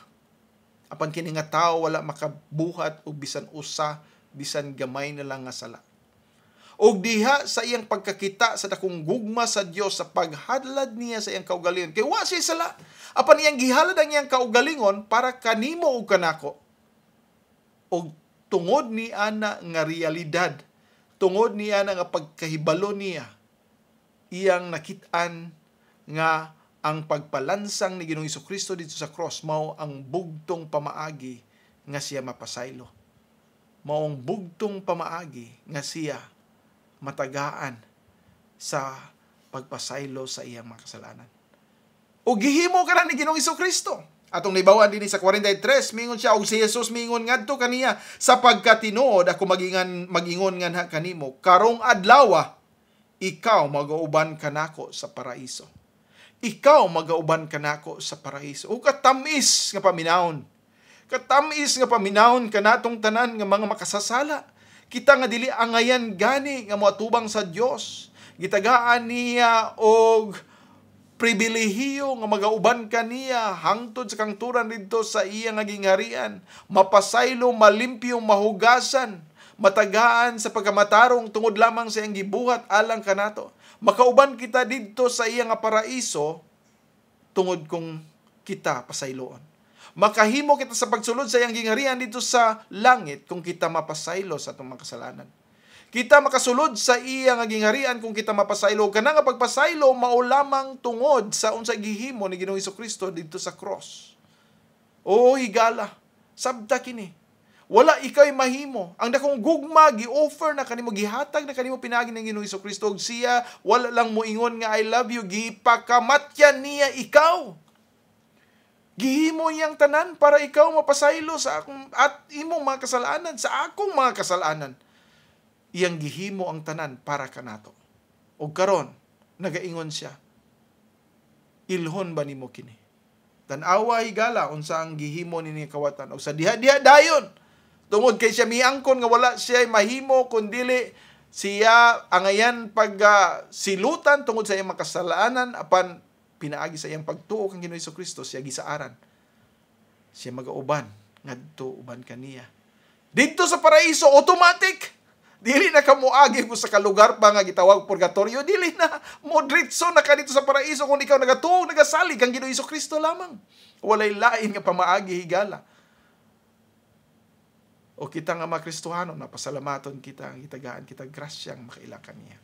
Apan kini nga tao wala makabuhat og bisan usa, bisan gamay na lang nga sala. Og diha sa iyang pagkakita sa dakong gugma sa Dios sa paghadlad niya sa iyang kaugalingon. Kay wa siya sala. Apan iyang gihalad ang iyang kaugalingon para kanimo ug kanako. Og tungod ni ana nga realidad, tungod ni ana nga pagkahibalo niya, iyang nakit-an nga ang pagpalansang ni Ginoong Hesukristo dito sa cross mao ang bugtong pamaagi nga siya mapasaylo. Mao ang bugtong pamaagi nga siya matagaan sa pagpasaylo sa iyang mga kasalanan. O gihimo ka na ni Ginoong Hesukristo. Atong naibawan din sa 43, mingon siya, og si Jesus mingon ngadto kaniya, sapagkat tinuod ako magingon nga kanimo, karong adlaw ikaw magauban kanako sa paraiso. Ikaw magauban kanako sa paraiso. O katamis nga paminawon. Katamis nga paminawon kanatong tanan nga mga makasasala. Kita nga dili angayan gani nga moatubang sa Dios. Gitagaan niya og pribilehiyo nga magauban kaniya hangtod sa kangturan didto sa iya nga gingharian, mapasaylo, malimpyo, mahugasan, matagaan sa pagkamatarong tungod lamang sa iyang gibuhat alang kanato. Makauban kita didto sa iya nga paraiso tungod kung kita pasayloon. Makahimo kita sa pagsulod sa iyang gingharian dito sa langit kung kita mapasaylo sa atong mga kasalanan. Kita makasulod sa iya nga gingharian kung kita mapasaylo. Kana nga pagpasaylo mao lamang tungod sa unsay gihimo ni Ginoong Hesukristo dito sa cross. O higala, sabta kini. Wala ikay mahimo. Ang dakong gugma gi-offer na kanimo, gihatag na kanimo pinagi ng Ginoong Hesukristo, og siya wala lang moingon nga I love you, gipakamatyan niya ikaw. Gihimo iyang tanan para ikaw mapasaylo sa akong at imong mga kasalanan, sa akong mga kasalanan. Iyang gihimo ang tanan para kanato. O karon nagaingon siya, ilhon ba nimo kini? Tan-awa higala unsa ang gihimo nini kawatan, og sa diha-diha dayon tungod kay siya miangkon nga wala siya mahimo kundili siya angayan silutan tungod sa iyang makasalanan apan pinaagi sa iyang pagtuo kang Ginoong Hesukristo, siya gisaaran. Siya magauban ngadto uban kaniya. Didto sa paraiso automatic. Dili na ka moagi ko sa kalugar pa nga gitawag purgatorio. Dili na mo diretso na ka dito sa paraiso kung ikaw nagatuog, nagasalig kang Ginoong Hesukristo lamang. Walay lain nga pamaagi higala. O kita nga mga Kristohano, napasalamaton kita, ang itagaan kita grasyang makailakan niya.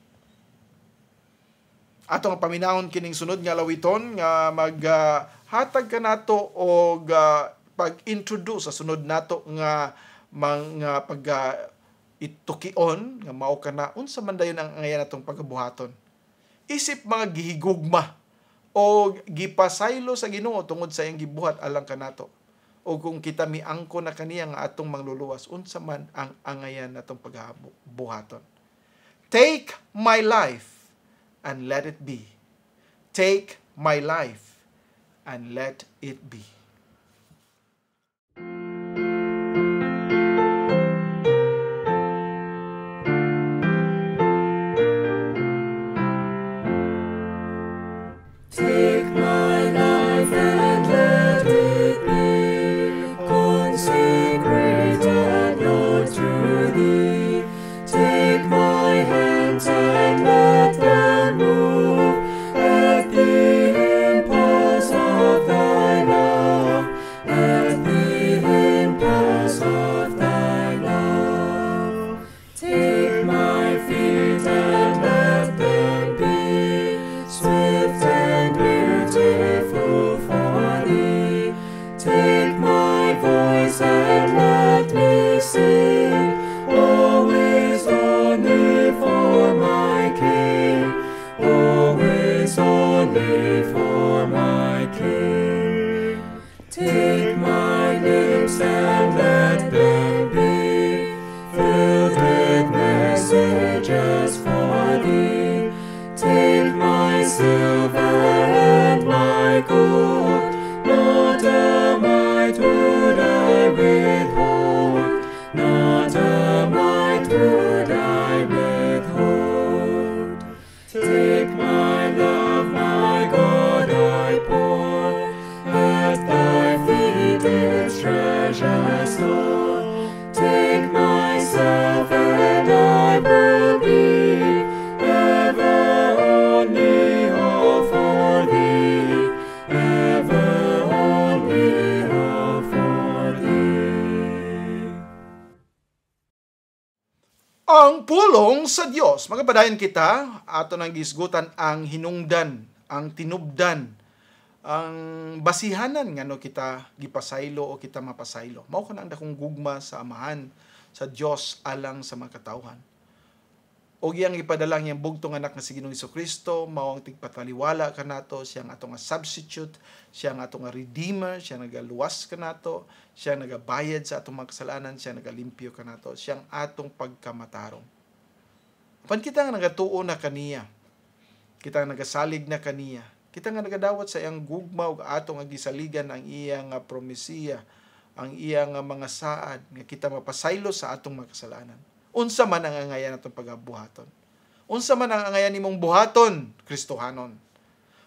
Ato nga paminahon kining sunod nga lawiton nga maghatag ka nato og pag-introduce sa sunod nato nga mga itukion nga mao kana unsa man dayon ang angayan natong pagabuhaton. Isip mga gihigugma o gipasaylo sa Ginoo tungod sa iyang gibuhat alang kanato. O kung kita miangko na kaniya nga atong mangluluwas, unsa man ang angayan natong pagabuhaton. Take my life and let it be. Take my life and let it be. Take my life and let it be consecrated, Lord, to Thee. Take my hands and let them move at the impulse of Thy love, at the impulse of Thy love. Take my feet and let them be swift and beautiful for Thee. Take my voice and let me sing, always only for my King, always only for my King. Take my lips and let them be filled with messages for Thee. Take my silver and my gold, not a mite would I withhold, not a mite would I withhold. Take my love, my God, I pour at Thy feet its treasure store. Take myself and I will be ever only all for Thee, ever only all for Thee. Ang pulong sa Dios. Magapadayon kita, ato nang gisgutan ang hinungdan, ang tinubdan, ang basihanan nga no kita gipasaylo o kita mapasaylo. Mao kana ang dakong gugma sa amahan sa Dios alang sa mga katawhan. O iyang ipadala niyang bugtong anak nga si Ginoong Jesucristo, mao ang tigpataliwala kanato, siya ang ato nga substitute, siya ang ato nga redeemer, siya nagaluwas kanato, siya ang nagabayad sa atong mga kasalanan, siya nagalimpyo kanato, siya ang atong pagkamatarong. Apan kita nga nagatuo na kaniya, kita nga nagasalig na kaniya, kita nga nagadawat sa iyang gugma ug atong nga gisaligan ang iyang promesiya, ang iyang mga saad nga kita mapasaylo sa atong mga kasalanan. Unsa man ang angayan natong pagabuhaton. Unsa man ang angayan nimong buhaton, Kristohanon.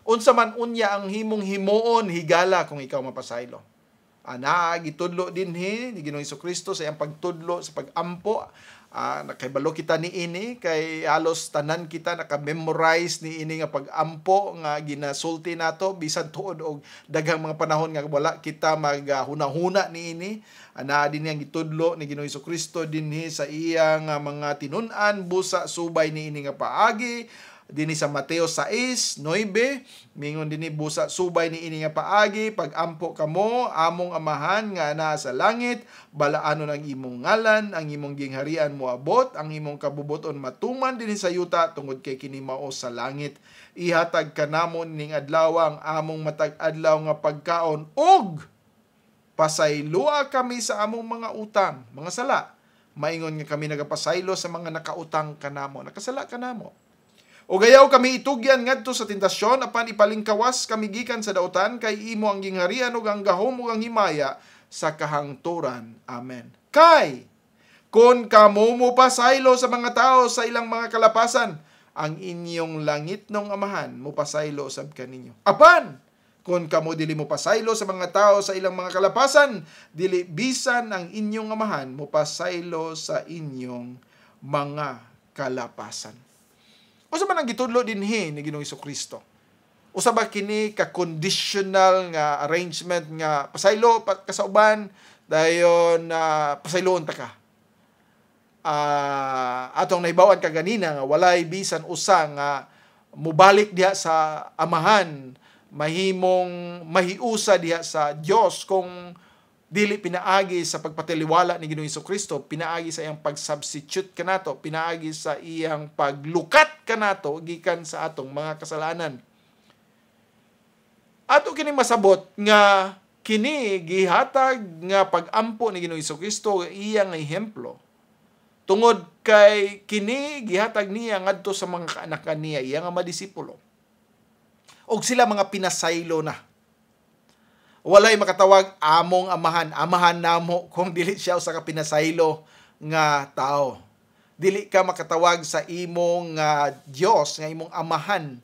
Unsa man unya ang himong himuon, higala kung ikaw mapasaylo. Ana gitudlo dinhi ni Ginoong Jesucristo sa iyang pagtudlo sa pagampo. Nakaibalo kita ni ini kay halos tanan kita naka-memorize ni ini nga pagampo nga ginasulti nato bisan tuod og daghang mga panahon nga wala kita maghuna-huna ni ini. Ana din yang gitudlo ni Ginoong Jesucristo dinhi sa iyang mga tinun-an busa subay ni ini nga paagi. Dinhi sa Mateo 6:9 mingon dinhi busa subay ni ini nga paagi, pagampo kamo among amahan nga naa sa langit, balaanon ang imong ngalan, ang imong gingharian moabot, ang imong kabubuton matuman dinhi sa yuta tungod kay kini mao sa langit. Ihatag kanamon ning adlaw ang among matag adlaw nga pagkaon ug pasaylua kami sa among mga utang, mga sala. Maingon nga kami nagapasaylo sa mga nakautang kanamo, nakasala kanamo. O gayaw kami itugyan ngadto sa tentasyon apan ipalingkawas kami gikan sa dautan kay imo ang gingharian ug ang gahom ug ang himaya sa kahangturan. Amen. Kay kun kamo mo pasaylo sa mga tao sa ilang mga kalapasan, ang inyong langitnong amahan mo pasaylo sab kaninyo. Apan kun kamo dili mo pasaylo sa mga tao sa ilang mga kalapasan, dili bisan ang inyong amahan mo pasaylo sa inyong mga kalapasan. Usa man ang gitudlo dinhi ni Ginoong Jesucristo. Usa ba kini ka conditional nga arrangement nga pasaylo kasauban dayon pasayloon ta ka. Atong nahibawan kaganina nga walay bisan usa nga mubalik diha sa amahan, mahimong mahiusa diha sa Dios kung dili pinaagi sa pagpatiliwala ni Ginoong Jesucristo, pinaagi sa iyang pag-substitute kanato, pinaagi sa iyang paglukat kanato gikan sa atong mga kasalanan. Ato kini masabot nga kini gihatag nga pag-ampo ni Ginoong Jesucristo iyang ehemplo. Tungod kay kini gihatag niya ngadto sa mga kaanak niya, iya nga madisipulo. Og sila mga pinasaylo na. Walay makatawag among amahan. Amahan namo kung dili siya usa ka pinasaylo nga tao. Dili ka makatawag sa imong Dios nga imong amahan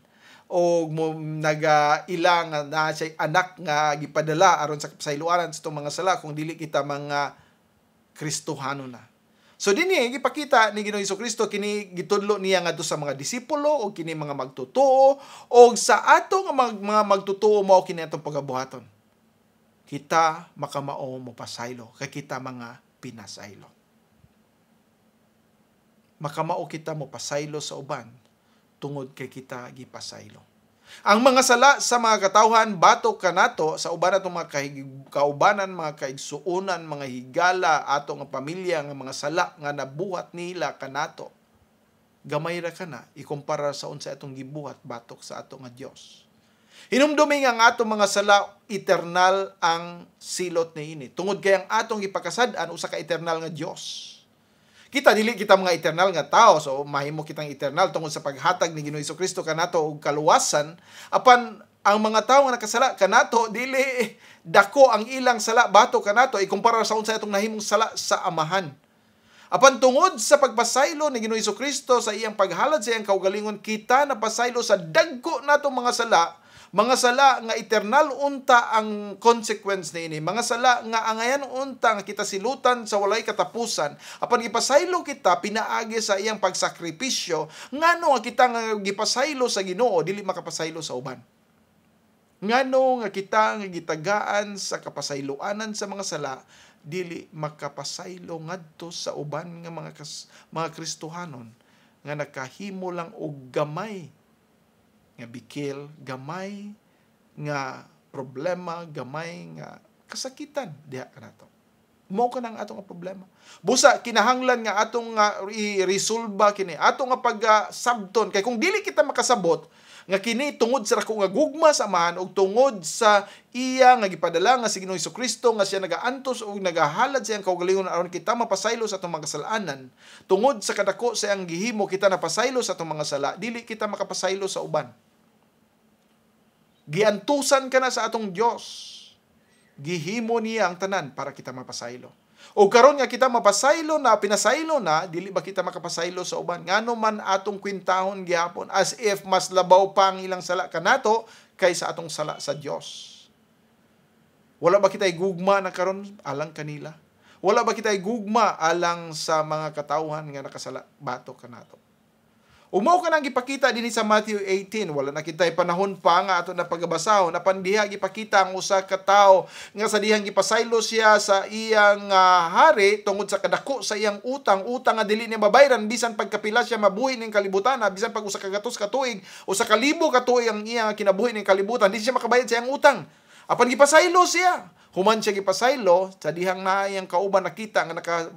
o nagailang na siya anak nga gipadala aron sa kapasayloanan sa itong mga sala kung dili kita mga Kristohano na. So dinhi gipakita ni Ginoong Jesucristo kini gitudlo niya ngadto sa mga disipulo o kini mga magtutuo o sa atong mga magtutuo mao kini atong pagabuhaton. Kita makamao mo pasaylo kay kita mga pinasaylo. Makamao kita mo pasaylo sa uban tungod kay kita gipasaylo. Ang mga sala sa mga katawhan batok kanato sa uban atong mga kaubanan, mga kaigsuonan, mga higala ato nga pamilya nga mga sala nga nabuhat nila kanato. Gamay ra kana ikumpara sa unsa atong gibuhat batok sa ato nga Dios. Hinumdumi nga ang atong mga sala eternal ang silot niini. Tungod kay ang atong gipakasad-an usa ka eternal nga Dios. Kita dili kita mga eternal nga tao, so mahimo kitang eternal tungod sa paghatag ni Ginoong Jesucristo kanato og kaluwasan. Apan ang mga tawo nga nakasala kanato dili dako ang ilang sala bato kanato ikumpara sa unsa atong nahimong sala sa amahan. Apan tungod sa pagpasaylo ni Ginoong Jesucristo sa iyang paghalad sa iyang kaugalingon, kita napasaylo sa dagko natong mga sala nga eternal unta ang consequence niini, mga sala nga angayan unta nga kita silutan sa walay katapusan. Apan gipasaylo kita pinaagi sa iyang pagsakripisyo, ngano nga kita nga gipasaylo sa Ginoo dili makapasaylo sa uban. Ngano nga kita nga gitagaan sa kapasayloanan sa mga sala dili makapasaylo ngadto sa uban nga mga Kristohanon nga nakahimo lang og gamay nga bikil, gamay nga problema, gamay nga kasakitan diha kanato. Mao ka nang atong problema. Busa kinahanglan nga atong i-resolba kini. Atong nga pag-sabton kay kung dili kita makasabot nga kini tungod sa dako nga gugma sa amahan ug tungod sa iya nga gipadala nga si Ginoong Hesukristo nga siya nagaantos ug nagahalad sa iyang kaugalingon aron kita mapasaylo sa atong mga kasalanan. Tungod sa kadako sa iyang gihimo kita napasaylo sa atong mga sala, dili kita makapasaylo sa uban. Giantusan ka na sa atong Dios. Gihimo niya ang tanan para kita mapasaylo. O karon nga kita mapasaylo na, pinasaylo na, dili ba kita makapasaylo sa uban? Ngano man atong kwintahon gihapon as if mas labaw pa ang ilang sala kanato kaysa atong sala sa Dios. Wala ba kita'y gugma na karon alang kanila? Wala ba kita'y gugma alang sa mga katawhan nga nakasala bato kanato? Umaw ka nang gipakita dinhi sa Matthew 18, wala na kita'y panahon pa nga ato na pagbasahon, napan diha gipakita ang usa ka tawo nga sa dihang gipasaylo siya sa iyang hari tungod sa kadako sa iyang utang nga dili niya mabayran bisan pagkapila siya mabuhi ning kalibutan, bisan pag usa ka gatos ka tuig o sa kalibo ka tuig ang iyang kinabuhi ning kalibutan, di siya makabayad sa iyang utang. Apan gipasaylo siya. Human siya gipasaylo sa dihang na iyang kauban nakita nga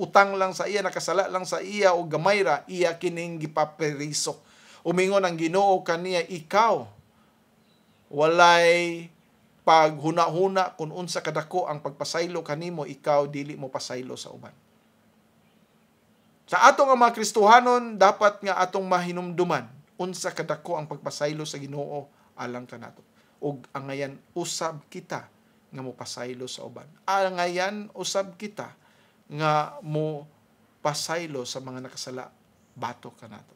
utang lang sa iya, nakasala lang sa iya o gamay ra, iya kining gipaperiso. Umingon ang Ginoo kaniya, ikaw walay paghuna-huna kung unsa kadako ang pagpasaylo kanimo, ikaw dili mo pasaylo sa uban. Sa atong mga Kristohanon, dapat nga atong mahinumduman unsa kadako ang pagpasaylo sa Ginoo alang kanato. Ug angayan usab kita nga mo pasaylo sa uban. Angayan usab kita nga mo pasaylo sa mga nakasala batok kanato.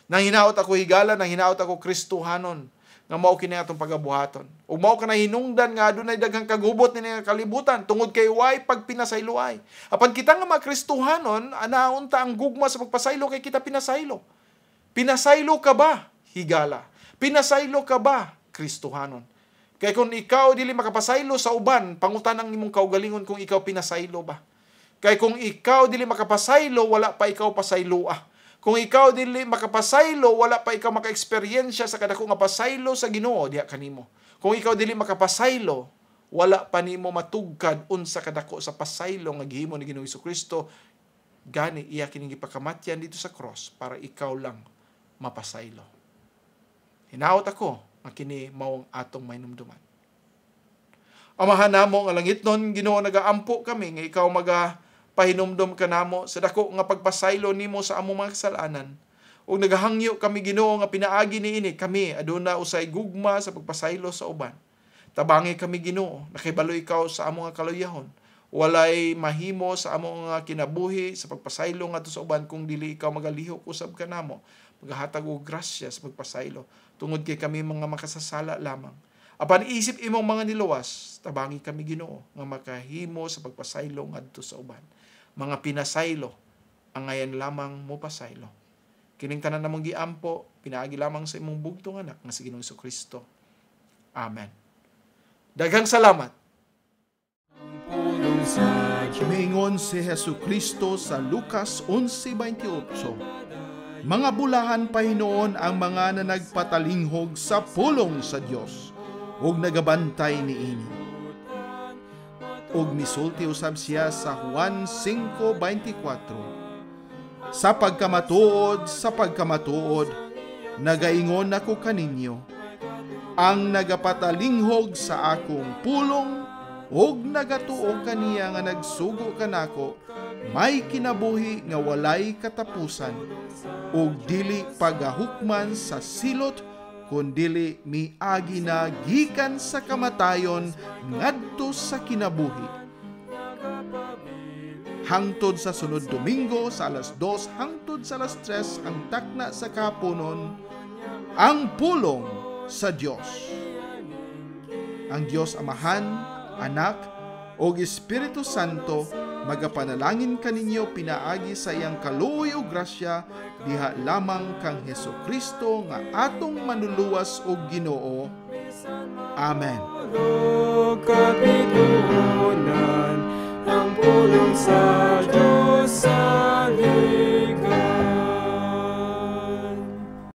Nang hinaot ako higala, nang hinaot ako Kristohanon, nga mao kini atong pagabuhaton. Ug mao kana hinungdan nga adunay daghang kagubot ni nga kalibutan tungod kay way pagpinasayloay. Apan kita nga mga Kristohanon, anaon ta ang gugma sa pagpasaylo kay kita pinasaylo. Pinasaylo ka ba? Higala. Pinasaylo ka ba? Kristohanon. Kay kung ikaw dili makapasaylo sa uban, pangutanang imong kaugalingon kung ikaw pinasaylo ba. Kay kung ikaw dili makapasaylo, wala pa ikaw pasayloa. Kung ikaw dili makapasaylo, wala pa ikaw maka-eksperyensya sa kadako nga pasaylo sa Ginoo diha kanimo. Kung ikaw dili makapasaylo, wala pa nimo matugkad unsa kadako sa pasaylo nga gihimo ni Ginoong Hesukristo. Gani iya kining gipakamatyan dito sa cross para ikaw lang mapasaylo. Hinaot ako nga kini maong atong mahinumduman. Amahan namo nga langitnon, Ginoo, nagaampo kami nga ikaw pahinumdom ka namo sa dako nga pagpasaylo nimo sa among mga kasalanan. Ug nagahangyo kami, Ginoo, nga pinaagi niini kami aduna usay gugma sa pagpasaylo sa uban. Tabangi kami, Ginoo, nakibalo ikaw sa among kaluyahon. Walay mahimo sa among kinabuhi sa pagpasaylo ngadto sa uban kung dili ikaw magalihok usab ka namo. Magahatag og grasya sa pagpasaylo tungod kay kami mga makasasala lamang. Apan isip imong mga niluwas, tabangi kami, Ginoo, nga makahimo sa pagpasaylo ngadto sa uban. Mga pinasaylo, ang ngayon lamang mo pasaylo. Kining tanan namong giampo, pinaagi lamang sa imong bugtong anak nga si Ginoong Hesukristo. Amen. Daghang salamat. Mingon si Hesukristo sa Lucas 11:28. Mga bulahan pa hinoon ang mga na nagpatalinghog sa pulong sa Dios ug nagabantay niini. Ug misulti usab siya sa Juan 5:24. Sa pagkamatuod, nagaingon ako kaninyo, ang nagapatalinghog sa akong pulong ug nagatuo kaniya nga nagsugo kanako, may kinabuhi nga walay katapusan, ug dili pagahukman sa silot, kundili miagi na gikan sa kamatayon ngadto sa kinabuhi. Hangtod sa sunod Domingo sa alas 2 hangtod sa alas 3 ang takna sa kapunon, ang pulong sa Dios. Ang Dios Amahan, Anak, o Espiritu Santo magapanalangin kaninyo pinaagi sa iyang kaluoy ug grasya diha lamang kang Hesukristo nga atong manluluwas ug Ginoo. Amen. Kapitunan ang pulong sa Diyos sa